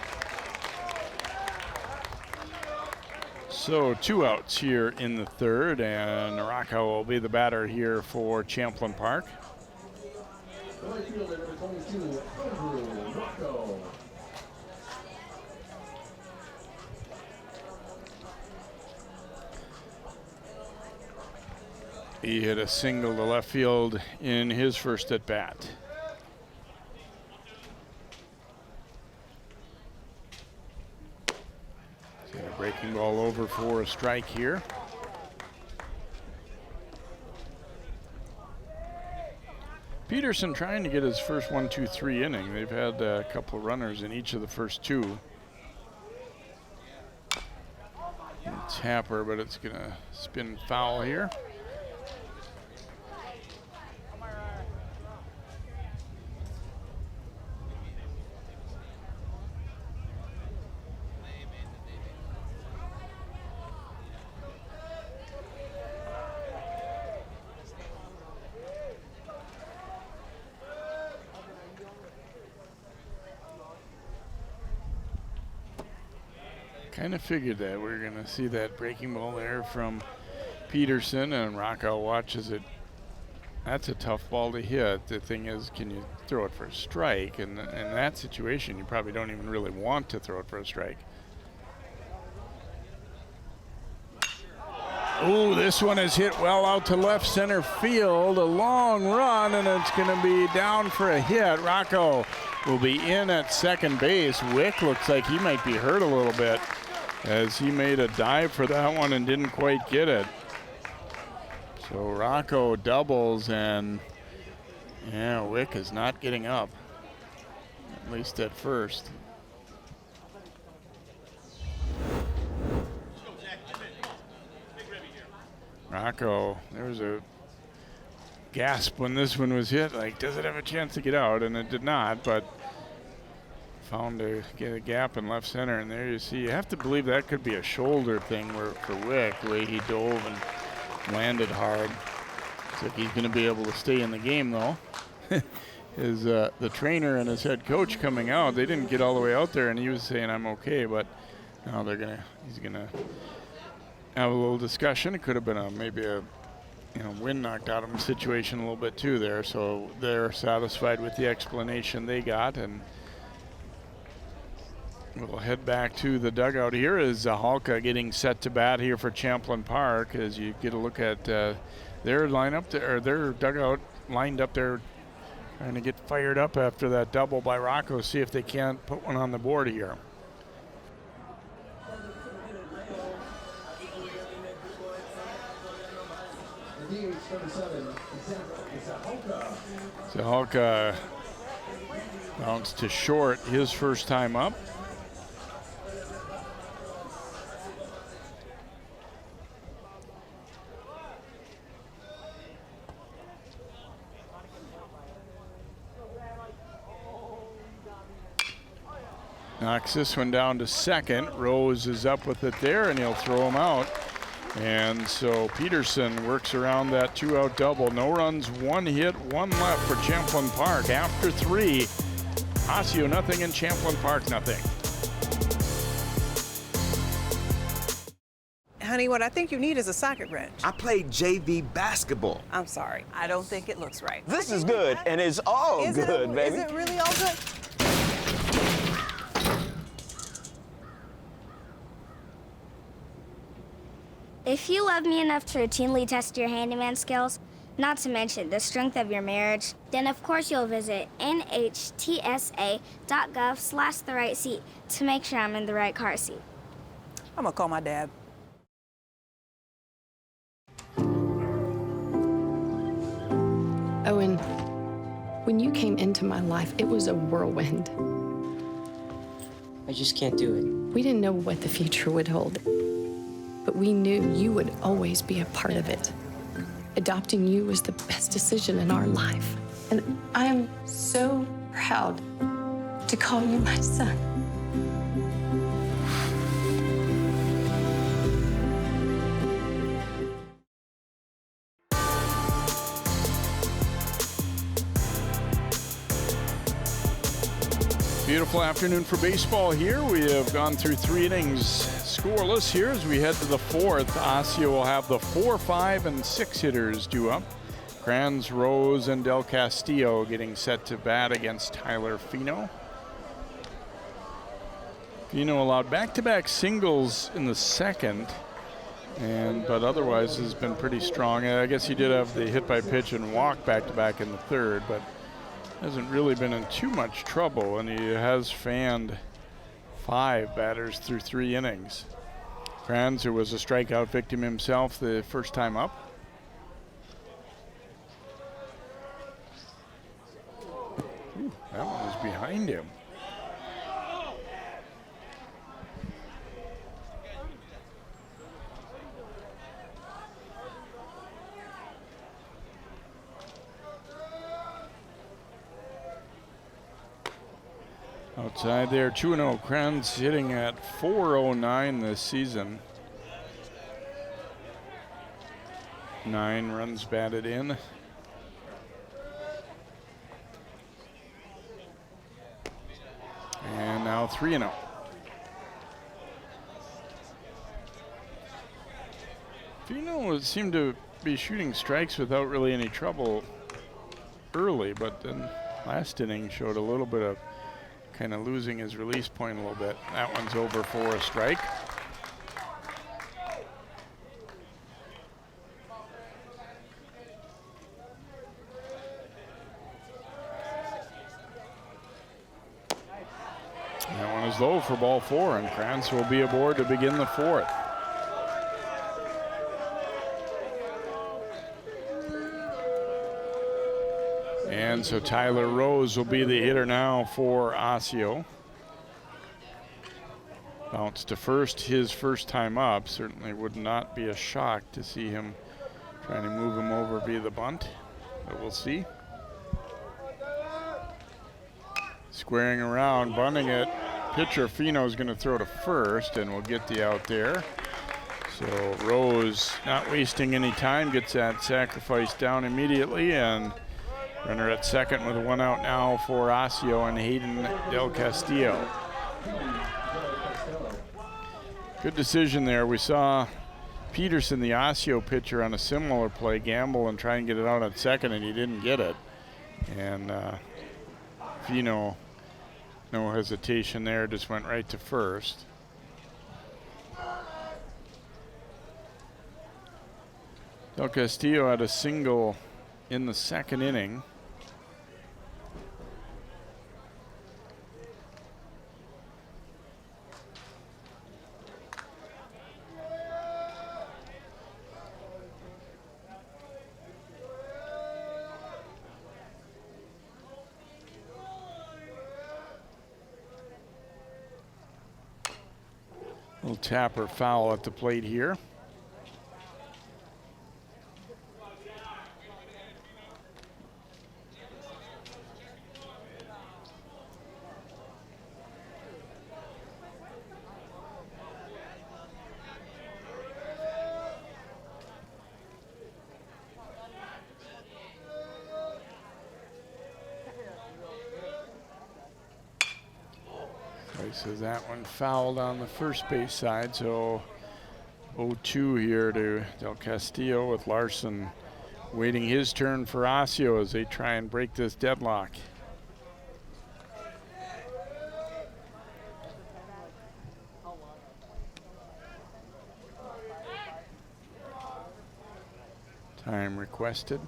So 2 outs here in the third, and Rocco will be the batter here for Champlin Park. He hit a single to left field in his first at bat. So a breaking ball over for a strike here. Peterson trying to get his first 1-2-3 inning. They've had a couple of runners in each of the first 2. It's Happer, but it's going to spin foul here. Kind of figured that we were going to see that breaking ball there from Peterson, and Rocco watches it. That's a tough ball to hit. The thing is, can you throw it for a strike? And in that situation, you probably don't even really want to throw it for a strike. Oh, this one is hit well out to left center field. A long run, and it's going to be down for a hit. Rocco will be in at second base. Wick looks like he might be hurt a little bit as he made a dive for that one and didn't quite get it. So Rocco doubles, and yeah, Wick is not getting up, at least at first. Rocco, there was a gasp when this one was hit, like, does it have a chance to get out? And it did not, but found to get a gap in left center, and there you see, you have to believe that could be a shoulder thing for Wick, the way he dove and landed hard. Looks like he's going to be able to stay in the game, though. The trainer and his head coach coming out, they didn't get all the way out there, and he was saying, I'm okay, but now he's gonna have a little discussion. It could have been maybe a wind knocked out of him situation a little bit too there, so they're satisfied with the explanation they got, and we'll head back to the dugout here as Halka getting set to bat here for Champlin Park. As you get a look at their lineup there, or their dugout lined up there, trying to get fired up after that double by Rocco. See if they can't put one on the board here. So Halka bounced to short his first time up. Knocks this one down to second. Rose is up with it there, and he'll throw him out. And so Peterson works around that two-out double. No runs, one hit, one left for Champlin Park. After three, Osseo nothing and Champlin Park nothing. Honey, what I think you need is a socket wrench. I played JV basketball. I'm sorry. I don't think it looks right. This is good, and it's all good, baby. Is it really all good? If you love me enough to routinely test your handyman skills, not to mention the strength of your marriage, then of course you'll visit nhtsa.gov/the-right-seat to make sure I'm in the right car seat. I'm gonna call my dad. Owen, when you came into my life, it was a whirlwind. I just can't do it. We didn't know what the future would hold, but we knew you would always be a part of it. Adopting you was the best decision in our life. And I am so proud to call you my son. Beautiful afternoon for baseball here. We have gone through 3 innings scoreless here as we head to the 4th. Osseo will have the 4, 5, and 6 hitters due up. Kranz, Rose, and Del Castillo getting set to bat against Tyler Fino. Fino allowed back-to-back singles in the 2nd, but otherwise has been pretty strong. I guess he did have the hit by pitch and walk back-to-back in the 3rd, but hasn't really been in too much trouble, and he has fanned 5 batters through 3 innings. Kranz, who was a strikeout victim himself the first time up. Ooh, that one was behind him. Outside there, 2-0. Kranz hitting at .409 this season. 9 runs batted in. And now 3-0. was seemed to be shooting strikes without really any trouble early, but then last inning showed a little bit of kind of losing his release point a little bit. That one's over for a strike. That one is low for ball 4, and Krantz will be aboard to begin the 4th. And so Tyler Rose will be the hitter now for Osseo. Bounced to first his first time up. Certainly would not be a shock to see him trying to move him over via the bunt, but we'll see. Squaring around, bunting it. Pitcher Fino is going to throw to first, and we'll get the out there. So Rose, not wasting any time, gets that sacrifice down immediately, and runner at second with 1 out now for Osseo and Hayden Del Castillo. Good decision there. We saw Peterson, the Osseo pitcher, on a similar play, gamble and try and get it out at second, and he didn't get it. And Fino, no hesitation there, just went right to first. Del Castillo had a single in the second inning. Little tapper foul at the plate here. So that one fouled on the first base side, so 0-2 here to Del Castillo, with Larson waiting his turn for Osseo as they try and break this deadlock. Time requested.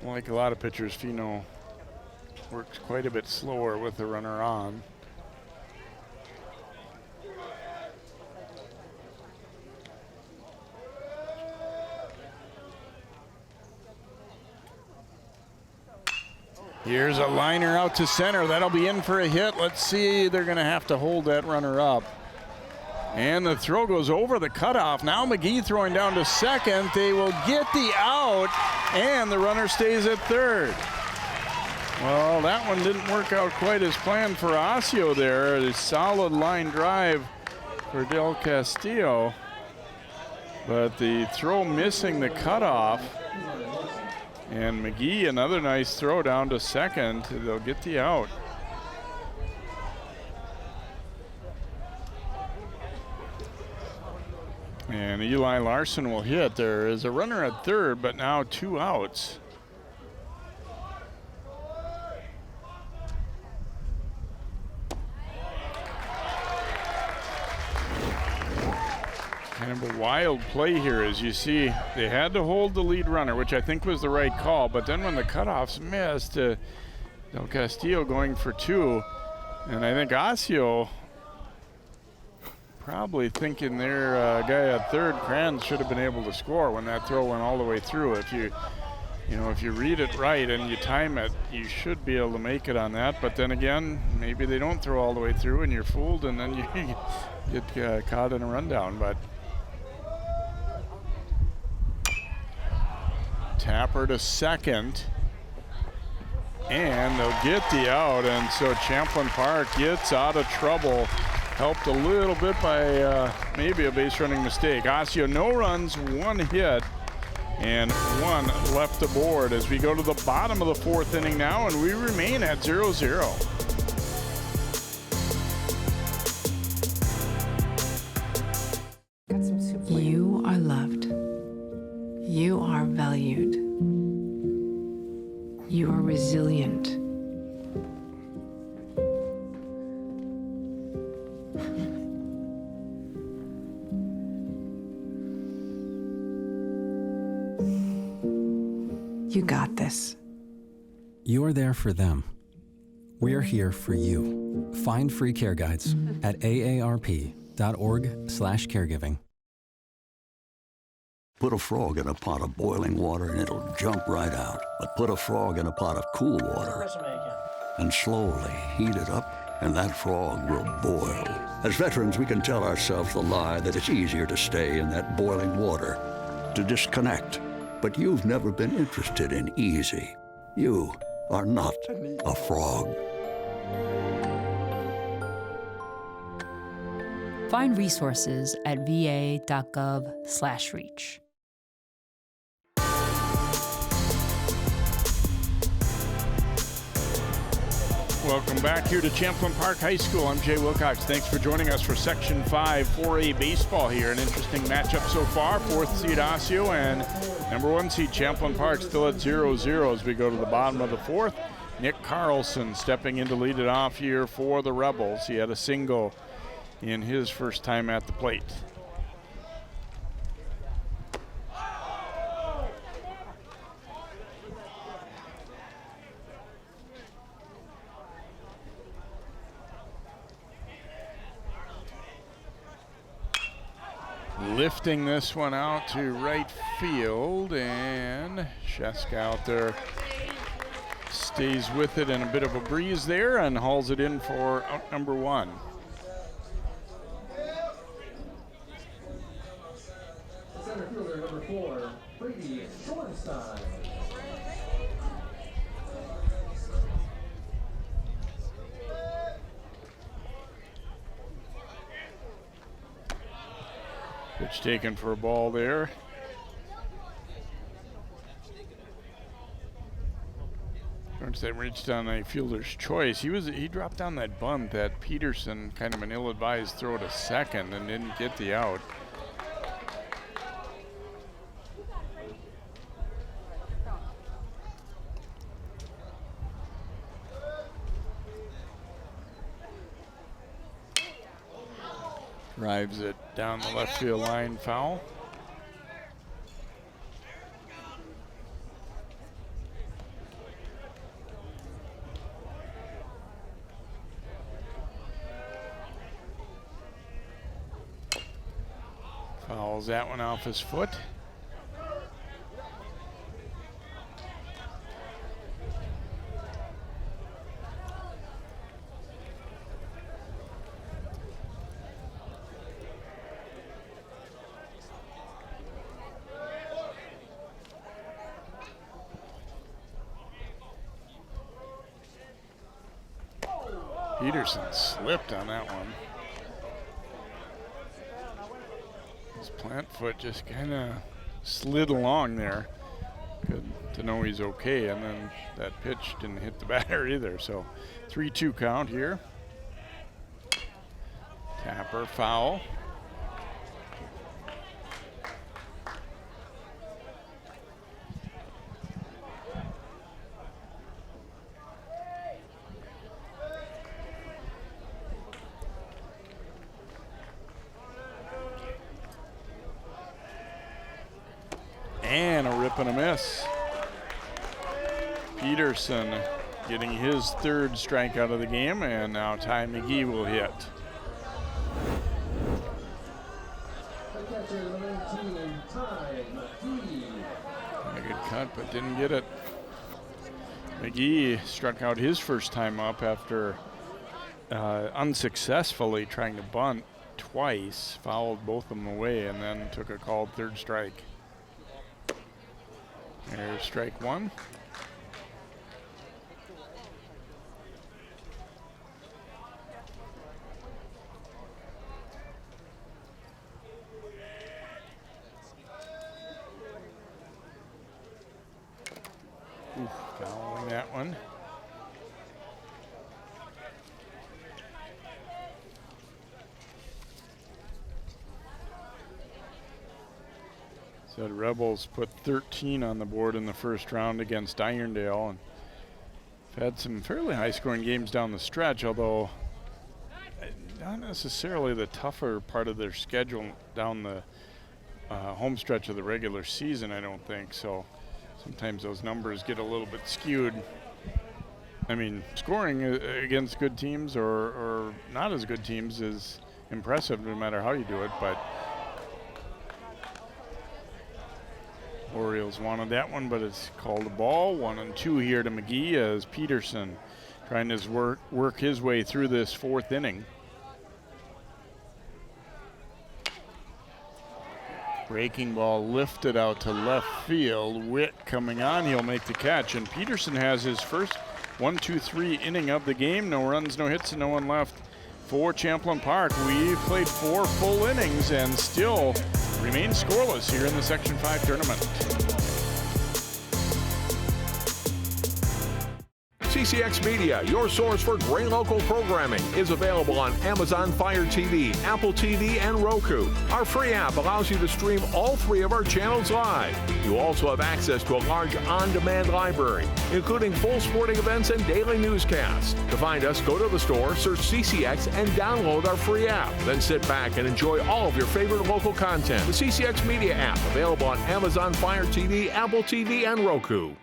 Like a lot of pitchers, Fino works quite a bit slower with the runner on. Here's a liner out to center. That'll be in for a hit. Let's see, they're going to have to hold that runner up. And the throw goes over the cutoff. Now McGee throwing down to second. They will get the out, and the runner stays at third. Well, that one didn't work out quite as planned for Osseo there. A solid line drive for Del Castillo, but the throw missing the cutoff. And McGee, another nice throw down to second. They'll get the out. And Eli Larson will hit. There is a runner at third, but now 2 outs. Kind of a wild play here, as you see. They had to hold the lead runner, which I think was the right call, but then when the cutoffs missed, Del Castillo going for 2, and I think Osseo probably thinking their guy at third, Krantz, should have been able to score when that throw went all the way through. If you read it right and you time it, you should be able to make it on that. But then again, maybe they don't throw all the way through and you're fooled, and then you get caught in a rundown. But Tapper to second, and they'll get the out, and so Champlin Park gets out of trouble. Helped a little bit by maybe a base running mistake. Osseo, no runs, 1 hit, and 1 left aboard as we go to the bottom of the 4th inning now, and we remain at 0-0. You are valued. You are resilient. You got this. You're there for them. We're here for you. Find free care guides at aarp.org/caregiving. Put a frog in a pot of boiling water and it'll jump right out. But put a frog in a pot of cool water and slowly heat it up, and that frog will boil. As veterans, we can tell ourselves the lie that it's easier to stay in that boiling water, to disconnect. But you've never been interested in easy. You are not a frog. Find resources at va.gov/reach. Welcome back here to Champlin Park High School. I'm Jay Wilcox. Thanks for joining us for Section 5 4A baseball here. An interesting matchup so far. 4th seed Osseo and number 1 seed Champlin Park still at 0-0 as we go to the bottom of the 4th. Nick Carlson stepping in to lead it off here for the Rebels. He had a single in his first time at the plate. Lifting this one out to right field, and Sheska out there stays with it in a bit of a breeze there and hauls it in for out number 1. Center fielder number 4, Brady Schornstein. Pitch taken for a ball there. Schornstein reached on a fielder's choice. He dropped down that bunt that Peterson, kind of an ill-advised throw to second, and didn't get the out. Drives it down the left field line, foul. Fouls that one off his foot. Peterson slipped on that one. His plant foot just kind of slid along there. Good to know he's okay, and then that pitch didn't hit the batter either. So 3-2 count here. Tapper foul. And a rip and a miss. Peterson getting his third strikeout of the game, and now Ty McGee will hit. A good cut, but didn't get it. McGee struck out his first time up after unsuccessfully trying to bunt twice, fouled both of them away, and then took a called third strike. There's strike 1. Fouling that one. The Rebels put 13 on the board in the first round against Irondale, and have had some fairly high-scoring games down the stretch, although not necessarily the tougher part of their schedule down the home stretch of the regular season, I don't think. So sometimes those numbers get a little bit skewed. I mean, scoring against good teams or not as good teams is impressive no matter how you do it, but Orioles wanted that one, but it's called a ball. 1-2 here to McGee as Peterson trying to work his way through this fourth inning. Breaking ball lifted out to left field. Witt coming on, he'll make the catch, and Peterson has his first 1-2-3 inning of the game. No runs, no hits, and no one left for Champlin Park. We played 4 full innings and still remain scoreless here in the Section 5 tournament. CCX Media, your source for great local programming, is available on Amazon Fire TV, Apple TV, and Roku. Our free app allows you to stream all 3 of our channels live. You also have access to a large on-demand library, including full sporting events and daily newscasts. To find us, go to the store, search CCX, and download our free app. Then sit back and enjoy all of your favorite local content. The CCX Media app, available on Amazon Fire TV, Apple TV, and Roku.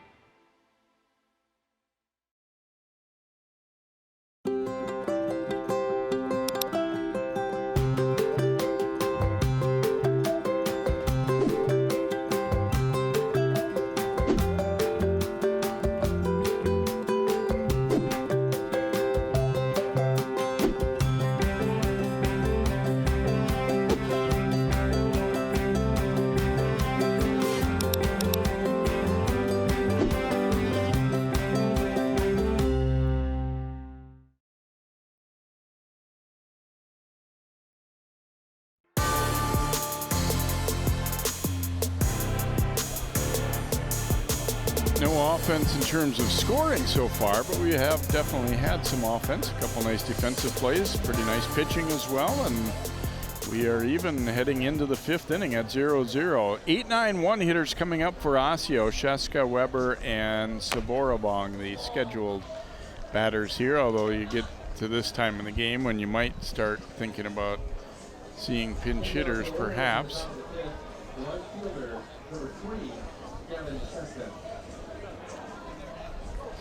No offense in terms of scoring so far, but we have definitely had some offense. A couple nice defensive plays, pretty nice pitching as well, and we are even heading into the 5th inning at 0-0. 8-9 hitters coming up for Osseo, Sheska, Weber, and Saborabong, the scheduled batters here, although you get to this time in the game when you might start thinking about seeing pinch hitters perhaps.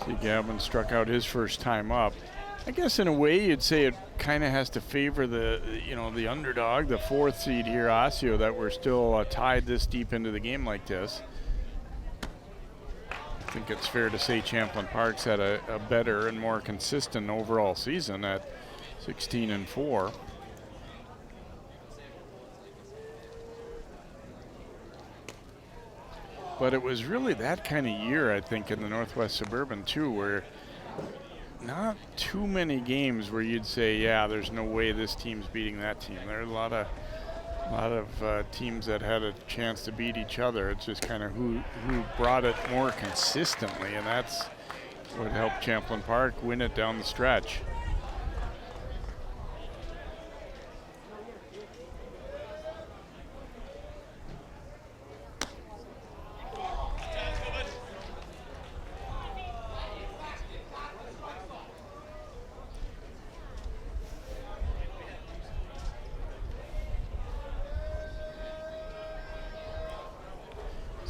See, Gavin struck out his first time up. I guess in a way you'd say it kind of has to favor the underdog, the 4th seed here, Osseo, that we're still tied this deep into the game like this. I think it's fair to say Champlin Park's had a better and more consistent overall season at 16-4. But it was really that kind of year, I think, in the Northwest Suburban too, where not too many games where you'd say, yeah, there's no way this team's beating that team. There are a lot of teams that had a chance to beat each other. It's just kind of who brought it more consistently, and that's what helped Champlin Park win it down the stretch.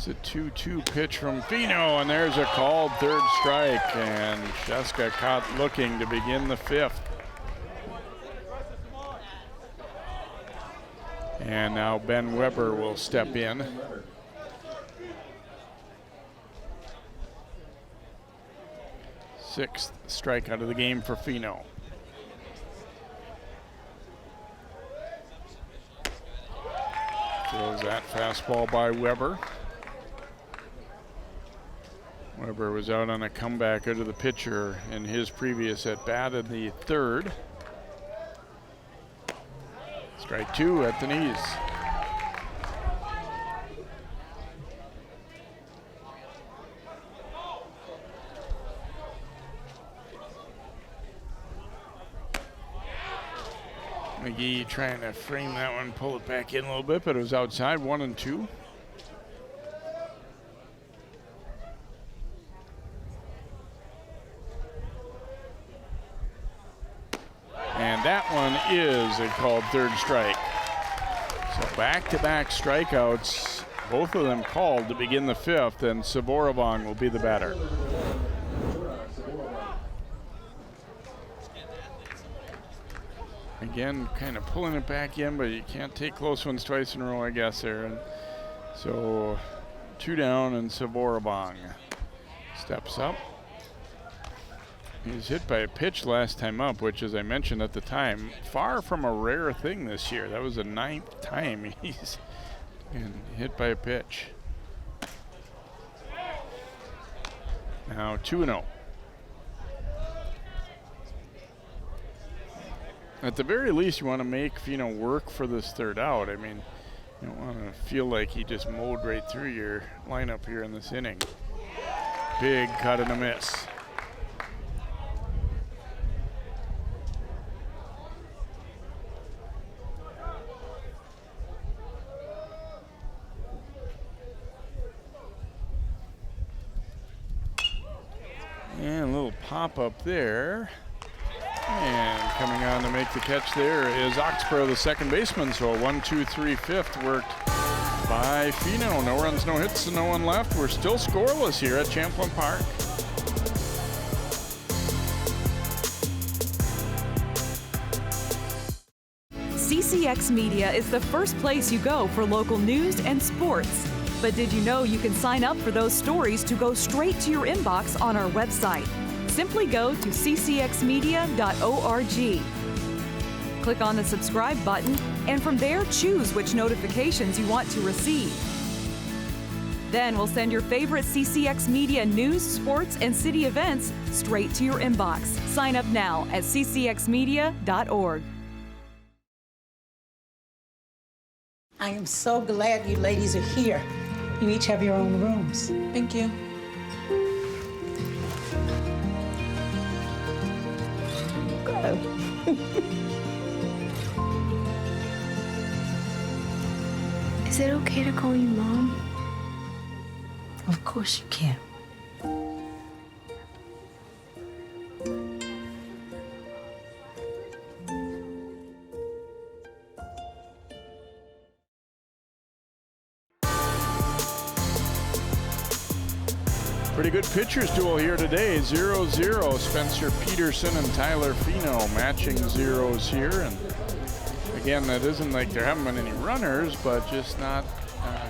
A 2-2 pitch from Fino, and there's a called 3rd strike, and Sheska caught looking to begin the 5th. And now Ben Weber will step in. Sixth strikeout of the game for Fino. Throws that fastball by Weber. Weber was out on a comeback out of the pitcher in his previous at-bat in the 3rd. Strike 2 at the knees. McGee trying to frame that one, pull it back in a little bit, but it was outside, 1-2. And that one is a called third strike. So back-to-back strikeouts, both of them called to begin the fifth, and Suburbs will be the batter. Again, kind of pulling it back in, but you can't take close ones twice in a row, I guess, there. And so 2 down, and Suburbs steps up. He was hit by a pitch last time up, which, as I mentioned at the time, far from a rare thing this year. That was the 9th time he's been hit by a pitch. Now 2-0. At the very least, you want to make Fino work for this third out. I mean, you don't want to feel like he just mowed right through your lineup here in this inning. Big cut and a miss. And a little pop up there. And coming on to make the catch there is Oxborough, the second baseman. So a 1-2-3 fifth worked by Fino. No runs, no hits, and no one left. We're still scoreless here at Champlin Park. CCX Media is the first place you go for local news and sports. But did you know you can sign up for those stories to go straight to your inbox on our website? Simply go to ccxmedia.org. Click on the subscribe button, and from there, choose which notifications you want to receive. Then we'll send your favorite CCX Media news, sports, and city events straight to your inbox. Sign up now at ccxmedia.org. I am so glad you ladies are here. You each have your own rooms. Thank you. Good. Is it okay to call you Mom? Of course you can. Pretty good pitchers duel here today. 0-0. Spencer Peterson and Tyler Fino matching zeros here. And again, that isn't like there haven't been any runners, but just not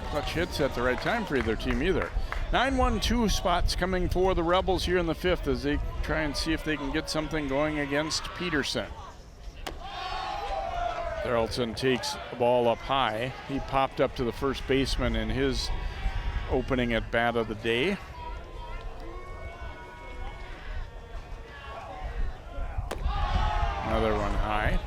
clutch hits at the right time for either team either. 9-1-2 spots coming for the Rebels here in the fifth as they try and see if they can get something going against Peterson. Thorelson takes the ball up high. He popped up to the first baseman in his opening at bat of the day. Another one high.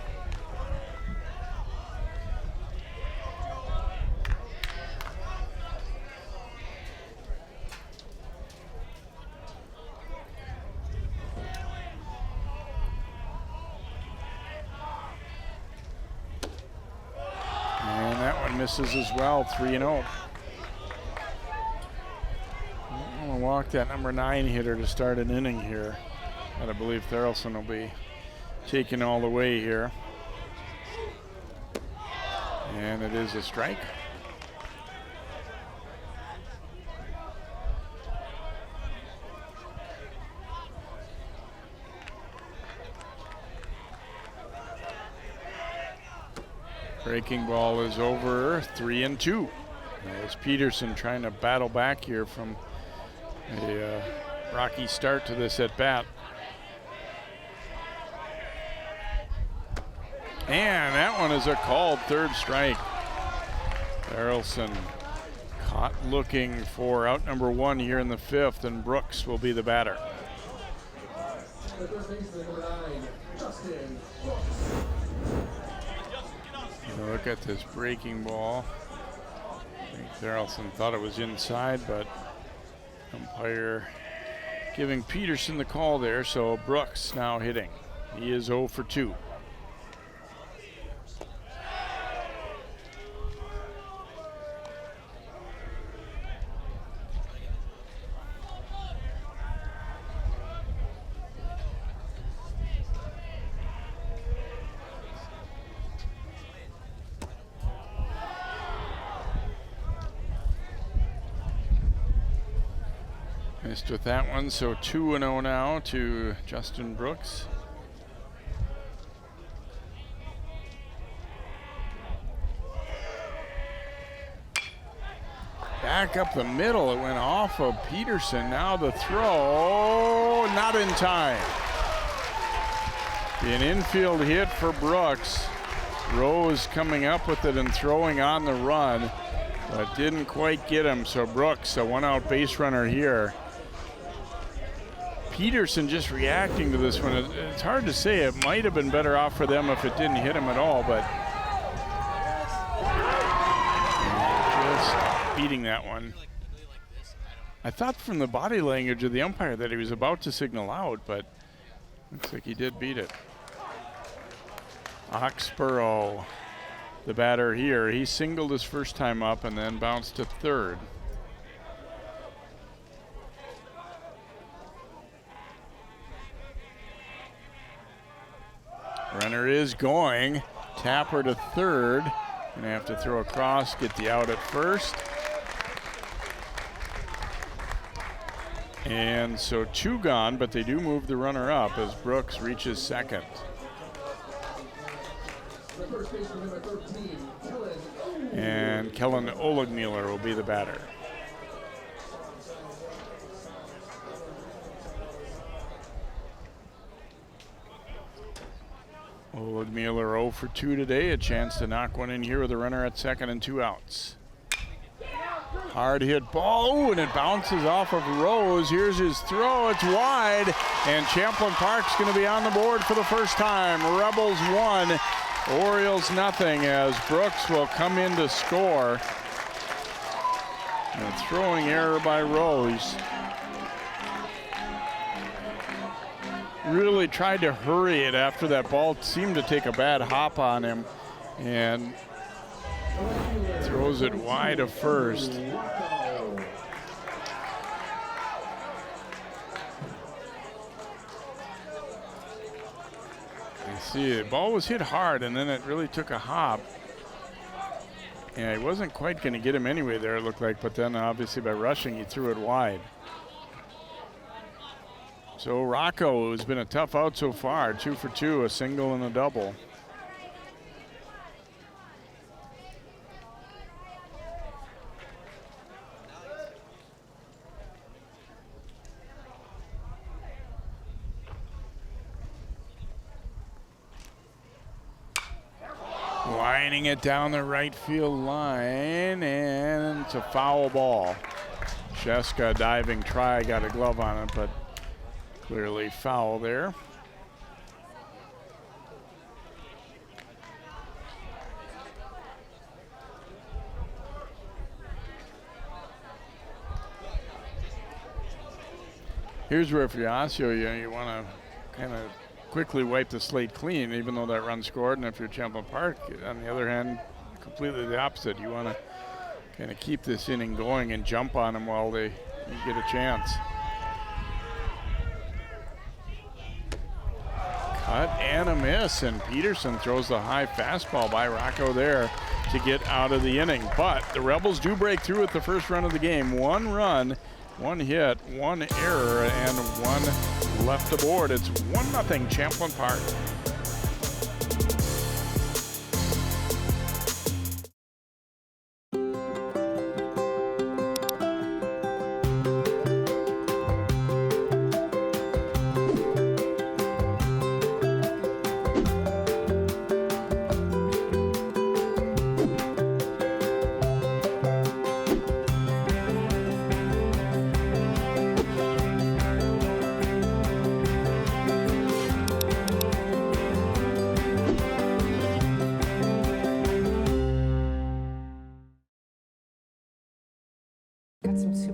And that one misses as well, 3-0. I'm gonna walk that number 9 hitter to start an inning here. But I believe Thorelson will be taken all the way here. And it is a strike. Breaking ball is over, 3-2. As Peterson trying to battle back here from a rocky start to this at bat. And that one is a called third strike. Thorelson caught looking for out number 1 here in the fifth, and Brooks will be the batter. Look at this breaking ball. I think Thorelson thought it was inside, but umpire giving Peterson the call there, so Brooks now hitting. He is 0 for 2. Missed with that one, so 2-0 now to Justin Brooks. Back up the middle, it went off of Peterson. Now the throw, not in time. An infield hit for Brooks. Rose coming up with it and throwing on the run, but didn't quite get him. So Brooks, a one-out base runner here. Peterson just reacting to this one. It's hard to say. It might have been better off for them if it didn't hit him at all, but just beating that one. I thought from the body language of the umpire that he was about to signal out, but looks like he did beat it. Oxborough, the batter here. He singled his first time up and then bounced to third. Runner is going. Tapper to third. Gonna have to throw across, get the out at first. And so 2 gone, but they do move the runner up as Brooks reaches second. And Kellen Oligmuller will be the batter. Oligmuller 0 for 2 today, a chance to knock one in here with a runner at second and 2 outs. Hard hit ball, and it bounces off of Rose. Here's his throw, it's wide, and Champlin Park's gonna be on the board for the first time. Rebels 1, Orioles nothing, as Brooks will come in to score. A throwing error by Rose. Really tried to hurry it after that ball seemed to take a bad hop on him, and throws it wide of first. I see the ball was hit hard and then it really took a hop. And he wasn't quite going to get him anyway there, it looked like, but then obviously by rushing he threw it wide. So Rocco, who's been a tough out so far, 2 for 2, a single and a double. Lining it down the right field line, and it's a foul ball. Sheska diving try, got a glove on it, but clearly foul there. Here's where for Osseo, you want to kind of quickly wipe the slate clean, even though that run scored. And if you're Champlin Park, on the other hand, completely the opposite. You want to kind of keep this inning going and jump on them while you get a chance. Cut and a miss, and Peterson throws the high fastball by Rocco there to get out of the inning. But the Rebels do break through with the first run of the game. 1 run, 1 hit, 1 error, and 1 left aboard. It's 1-0 Champlin Park.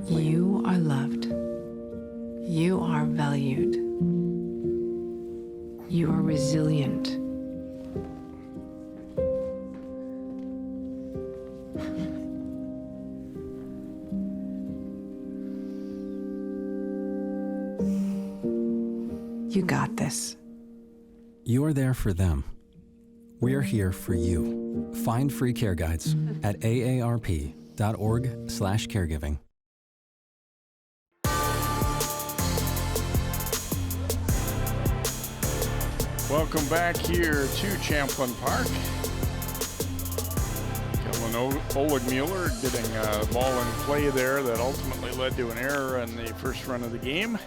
You are loved. You are valued. You are resilient. You got this. You're there for them. We're here for you. Find free care guides at aarp.org/caregiving. Welcome back here to Champlin Park. Kellen Oleg-Mueller getting a ball in play there that ultimately led to an error in the first run of the game.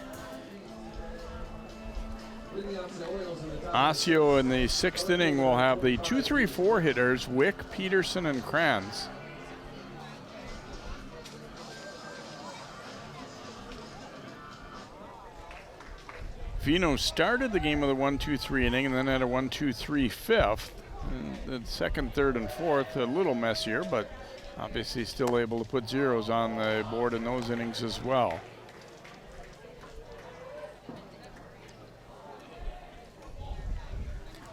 Osseo in the 6th inning will have the 2-3-4 hitters, Wick, Peterson, and Kranz. Vino started the game with a 1-2-3 inning and then had a 1-2-3 fifth. And the 2nd, 3rd, and 4th a little messier, but obviously still able to put zeros on the board in those innings as well.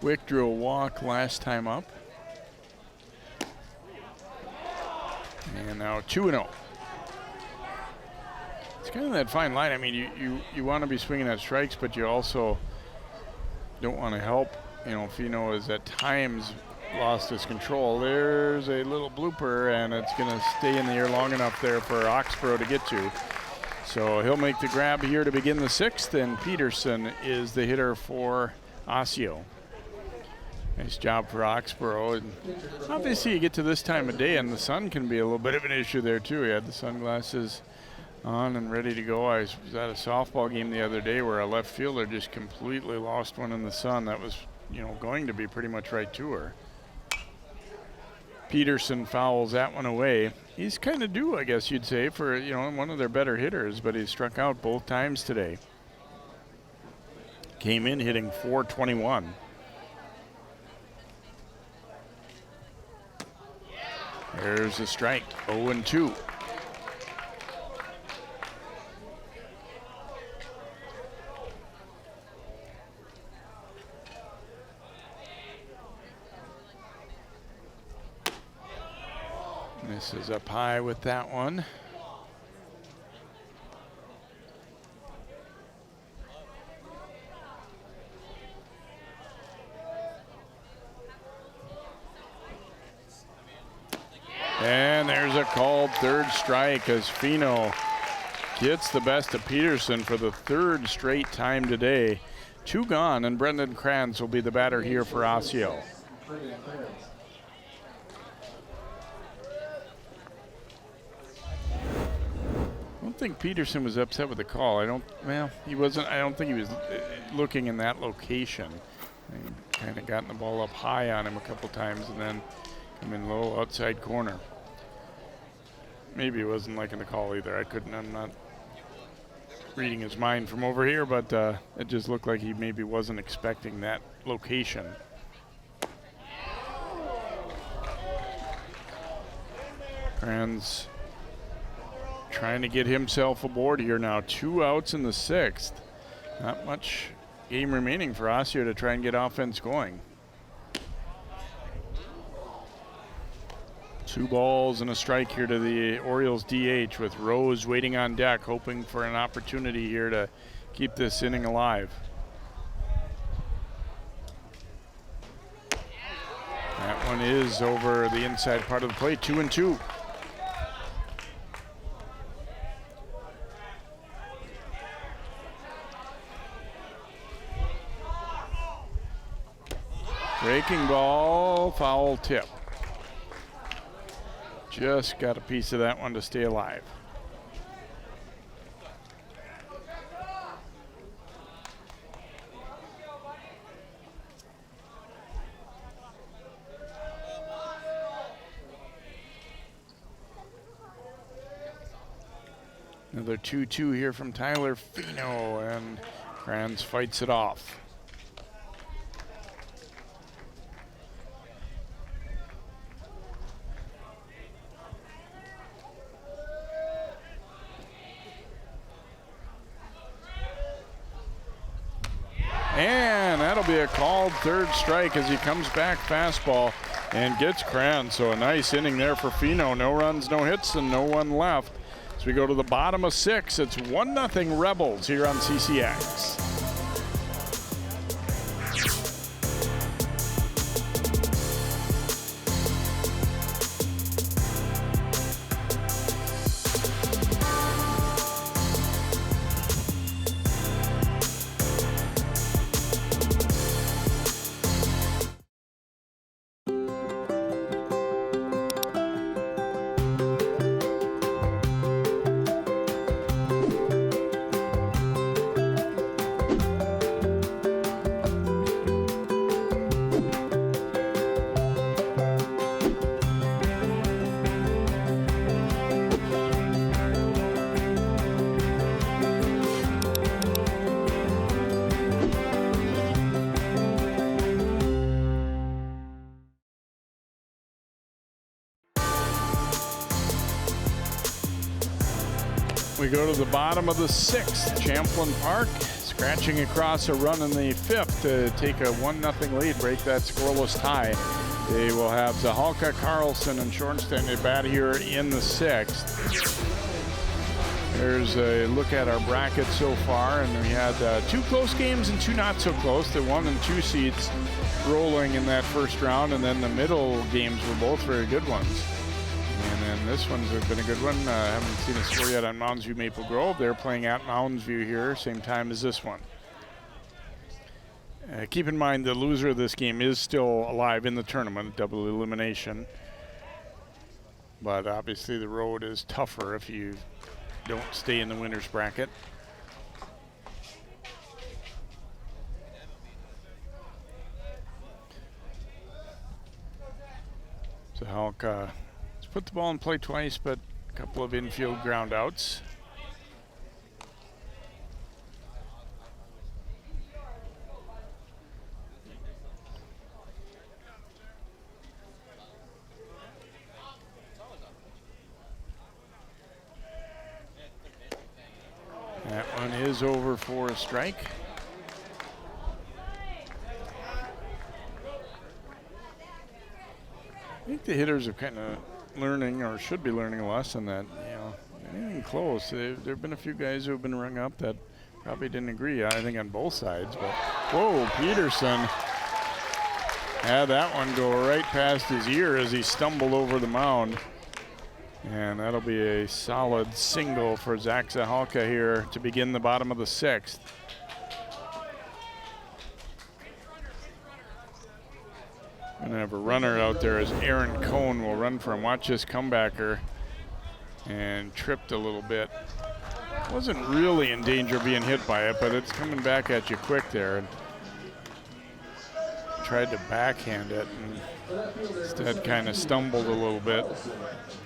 Wick drew a walk last time up. And now 2-0. It's kind of that fine line. I mean, you want to be swinging at strikes, but you also don't want to help. You know, Fino has at times lost his control. There's a little blooper, and it's going to stay in the air long enough there for Oxborough to get to. So he'll make the grab here to begin the 6th, and Peterson is the hitter for Osseo. Nice job for Oxborough. And obviously, you get to this time of day, and the sun can be a little bit of an issue there, too. He had the sunglasses on and ready to go. I was at a softball game the other day where a left fielder just completely lost one in the sun. That was, you know, going to be pretty much right to her. Peterson fouls that one away. He's kind of due, I guess you'd say, for, you know, one of their better hitters, but he struck out both times today. Came in hitting .421. There's a strike, 0-2. Misses up high with that one. And there's a called 3rd strike as Fino gets the best of Peterson for the 3rd straight time today. 2 gone, and Brendan Kranz will be the batter here for Osseo. I don't think Peterson was upset with the call. He wasn't. I don't think he was looking in that location. He kind of gotten the ball up high on him a couple times and then come in low outside corner. Maybe he wasn't liking the call either. I'm not reading his mind from over here, but it just looked like he maybe wasn't expecting that location. Kranz trying to get himself aboard here now. 2 outs in the 6th. Not much game remaining for Osseo to try and get offense going. 2 balls and a strike here to the Orioles DH with Rose waiting on deck, hoping for an opportunity here to keep this inning alive. That one is over the inside part of the plate, 2-2. Breaking ball, foul tip. Just got a piece of that one to stay alive. Another 2-2 here from Tyler Fino, and Kranz fights it off. And that'll be a called 3rd strike as he comes back fastball and gets Kranz. So a nice inning there for Fino. No runs, no hits, and no one left. As we go to the bottom of 6, it's 1-0 Rebels here on CCX. We go to the bottom of the 6th. Champlin Park scratching across a run in the 5th to take a 1-0 lead, break that scoreless tie. They will have Zahalka, Carlson, and Schornstein at bat here in the 6th. There's a look at our bracket so far, and we had 2 close games and 2 not so close. The 1 and 2 seeds rolling in that first round, and then the middle games were both very good ones. And then this one's been a good one. I haven't seen a score yet on Mounds View Maple Grove. They're playing at Mounds View here, same time as this one. Keep in mind the loser of this game is still alive in the tournament, double elimination. But obviously the road is tougher if you don't stay in the winner's bracket. So Hulk put the ball in play twice, but a couple of infield ground outs. That one is over for a strike. I think the hitters are kind of learning, or should be learning, a lesson that, anything close. There have been a few guys who have been rung up that probably didn't agree, I think, on both sides. But whoa, Peterson had that one go right past his ear as he stumbled over the mound. And that'll be a solid single for Zach Zahalka here to begin the bottom of the 6th. Gonna have a runner out there as Aaron Cohn will run for him. Watch this comebacker, and tripped a little bit. Wasn't really in danger of being hit by it, but it's coming back at you quick there. And tried to backhand it, and instead kind of stumbled a little bit.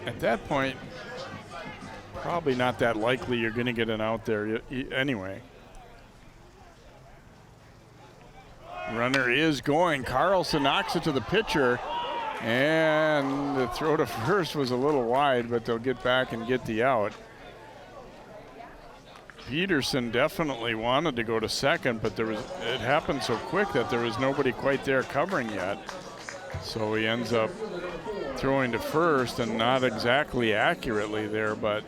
At that point, probably not that likely you're going to get an out there anyway. Runner is going. Carlson knocks it to the pitcher, and the throw to first was a little wide, but they'll get back and get the out. Peterson definitely wanted to go to second, but it happened so quick that there was nobody quite there covering yet. So he ends up throwing to first, and not exactly accurately there, but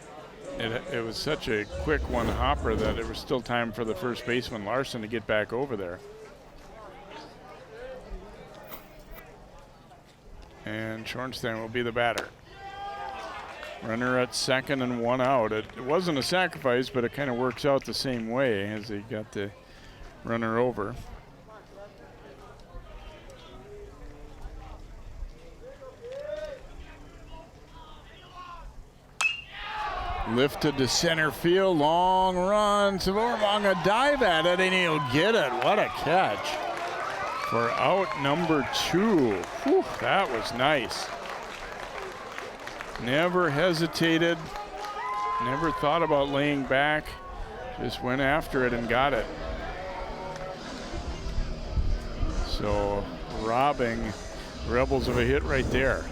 it was such a quick one hopper that it was still time for the first baseman Larson to get back over there. And Schornstein will be the batter. Runner at second and 1 out. It wasn't a sacrifice, but it kind of works out the same way as he got the runner over. Lifted to center field, long run. Savormang a dive at it, and he'll get it. What a catch for out number 2. Whew, that was nice. Never hesitated, never thought about laying back, just went after it and got it. So robbing Rebels of a hit right there.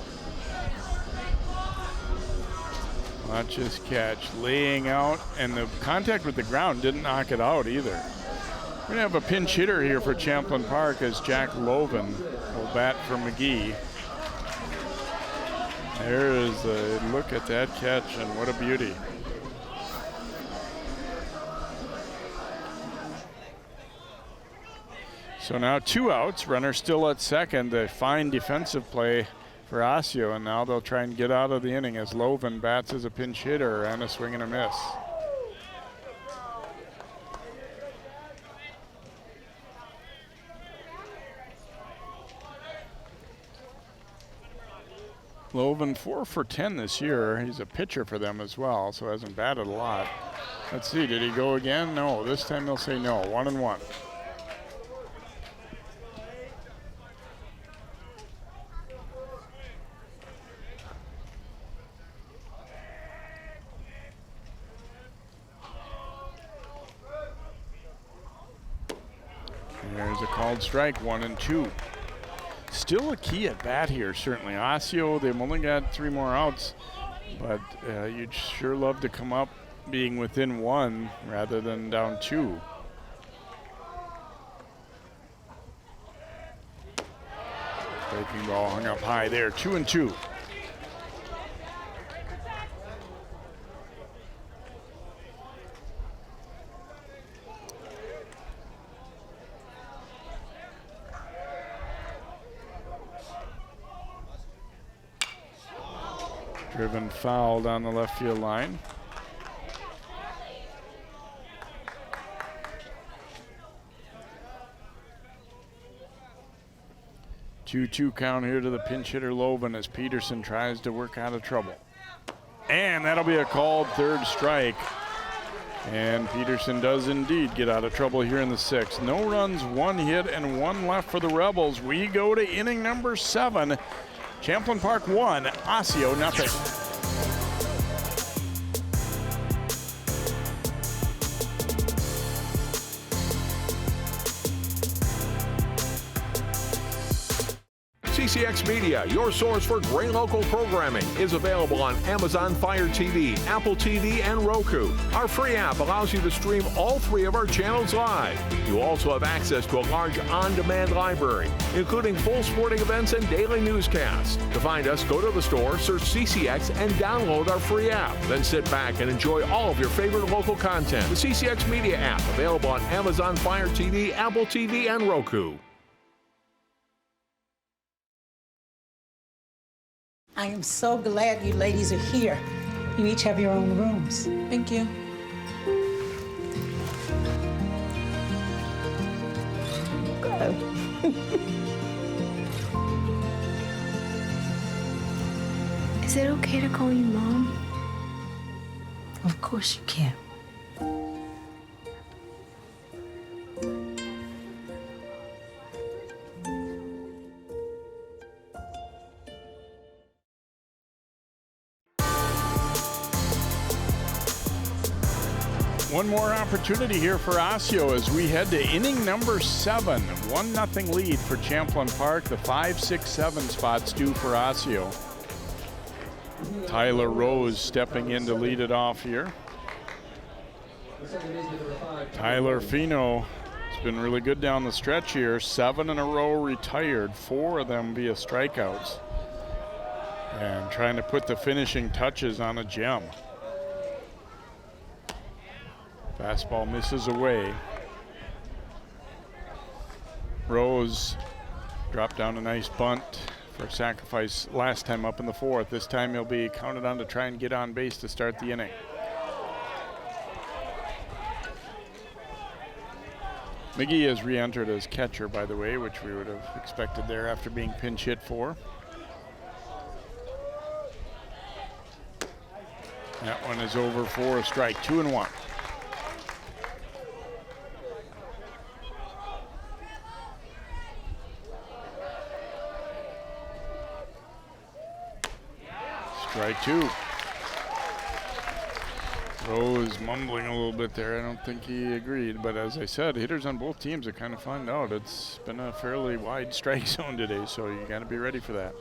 Watch this catch, laying out, and the contact with the ground didn't knock it out either. We're gonna have a pinch hitter here for Champlin Park as Jack Loven will bat for McGee. There is a look at that catch, and what a beauty. So now 2 outs, runner still at second. A fine defensive play for Osseo, and now they'll try and get out of the inning as Loven bats as a pinch hitter and a swing and a miss. Loven 4 for 10 this year. He's a pitcher for them as well, so hasn't batted a lot. Let's see, did he go again? No, this time they'll say no. 1-1. There's a called strike, 1-2. Still a key at bat here, certainly. Osseo, they've only got 3 more outs, but you'd sure love to come up being within 1 rather than down 2. Breaking ball hung up high there, 2-2. Driven foul down the left field line. Two count here to the pinch hitter Loven as Peterson tries to work out of trouble. And that'll be a called third strike. And Peterson does indeed get out of trouble here in the 6th. No runs, 1 hit, and 1 left for the Rebels. We go to inning number 7. Champlin Park 1, Osseo nothing. CCX Media, your source for great local programming, is available on Amazon Fire TV, Apple TV, and Roku. Our free app allows you to stream all 3 of our channels live. You also have access to a large on-demand library, including full sporting events and daily newscasts. To find us, go to the store, search CCX, and download our free app. Then sit back and enjoy all of your favorite local content. The CCX Media app, available on Amazon Fire TV, Apple TV, and Roku. I am so glad you ladies are here. You each have your own rooms. Thank you. Is it okay to call you Mom? Of course you can. One more opportunity here for Osseo as we head to inning number 7. 1-0 lead for Champlin Park. The 5, 6, 7 spots due for Osseo. Tyler Rose stepping in to lead it off here. Tyler Fino has been really good down the stretch here. 7 in a row retired, 4 of them via strikeouts. And trying to put the finishing touches on a gem. Fastball misses away. Rose dropped down a nice bunt for a sacrifice last time up in the 4th. This time he'll be counted on to try and get on base to start the inning. McGee has re-entered as catcher, by the way, which we would have expected there after being pinch hit for. That one is over for a strike, 2-1. Strike 2. Rose mumbling a little bit there. I don't think he agreed, but as I said, hitters on both teams are kind of find out. It's been a fairly wide strike zone today, so you got to be ready for that.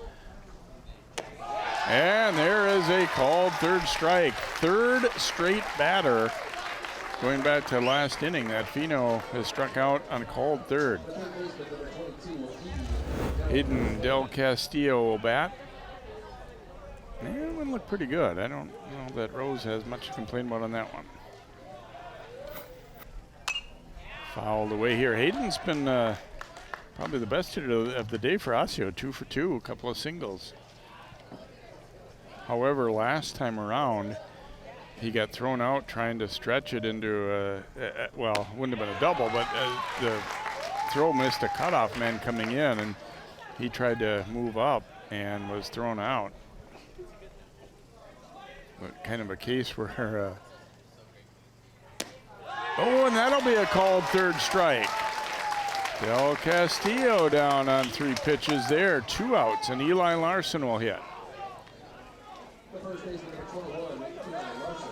And there is a called third strike. 3rd straight batter going back to last inning that Fino has struck out on called third. Hayden Del Castillo will bat. Yeah, it would look pretty good. I don't know that Rose has much to complain about on that one. Fouled away here. Hayden's been probably the best hitter of the day for Osseo. 2 for 2, a couple of singles. However, last time around, he got thrown out trying to stretch it into well, wouldn't have been a double, but the throw missed a cutoff man coming in, and he tried to move up and was thrown out. But kind of a case where, oh, and that'll be a called third strike. Del Castillo down on 3 pitches there, 2 outs, and Eli Larson will hit. The first baseman, number 21, Eli Larson.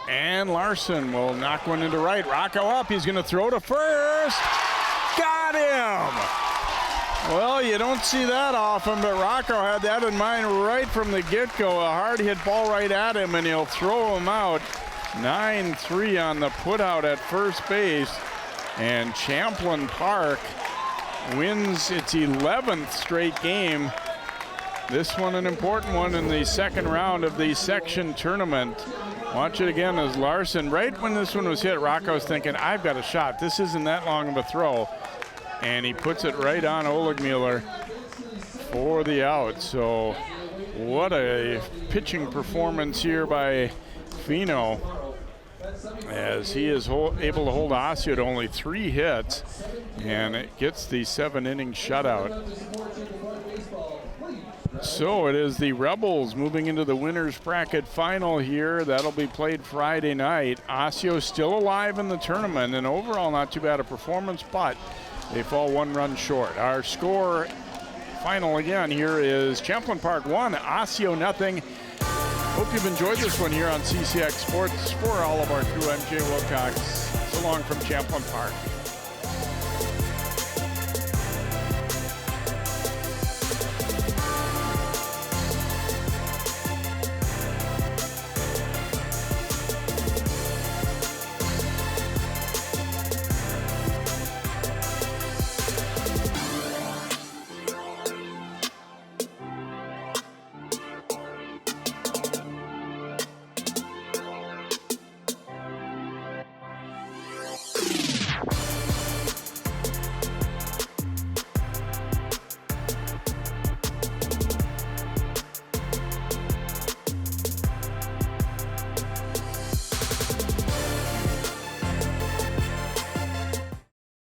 And Larson will knock one into right. Rocco up. He's going to throw to first. Got him. Well, you don't see that often, but Rocco had that in mind right from the get-go. A hard hit ball right at him, and he'll throw him out. 9-3 on the put-out at first base. And Champlin Park wins its 11th straight game. This one an important one in the second round of the section tournament. Watch it again as Larson, right when this one was hit, Rocco's thinking, I've got a shot. This isn't that long of a throw. And he puts it right on Oligmuller for the out. So what a pitching performance here by Fino, as he is able to hold Osseo to only 3 hits, and it gets the 7-inning shutout. So it is the Rebels moving into the winner's bracket final here. That'll be played Friday night. Osseo still alive in the tournament, and overall not too bad a performance, but they fall 1 run short. Our score final again here is Champlin Park 1, Osseo nothing. Hope you've enjoyed this one here on CCX Sports. For all of our crew, I'm Jay Wilcox. So long from Champlin Park.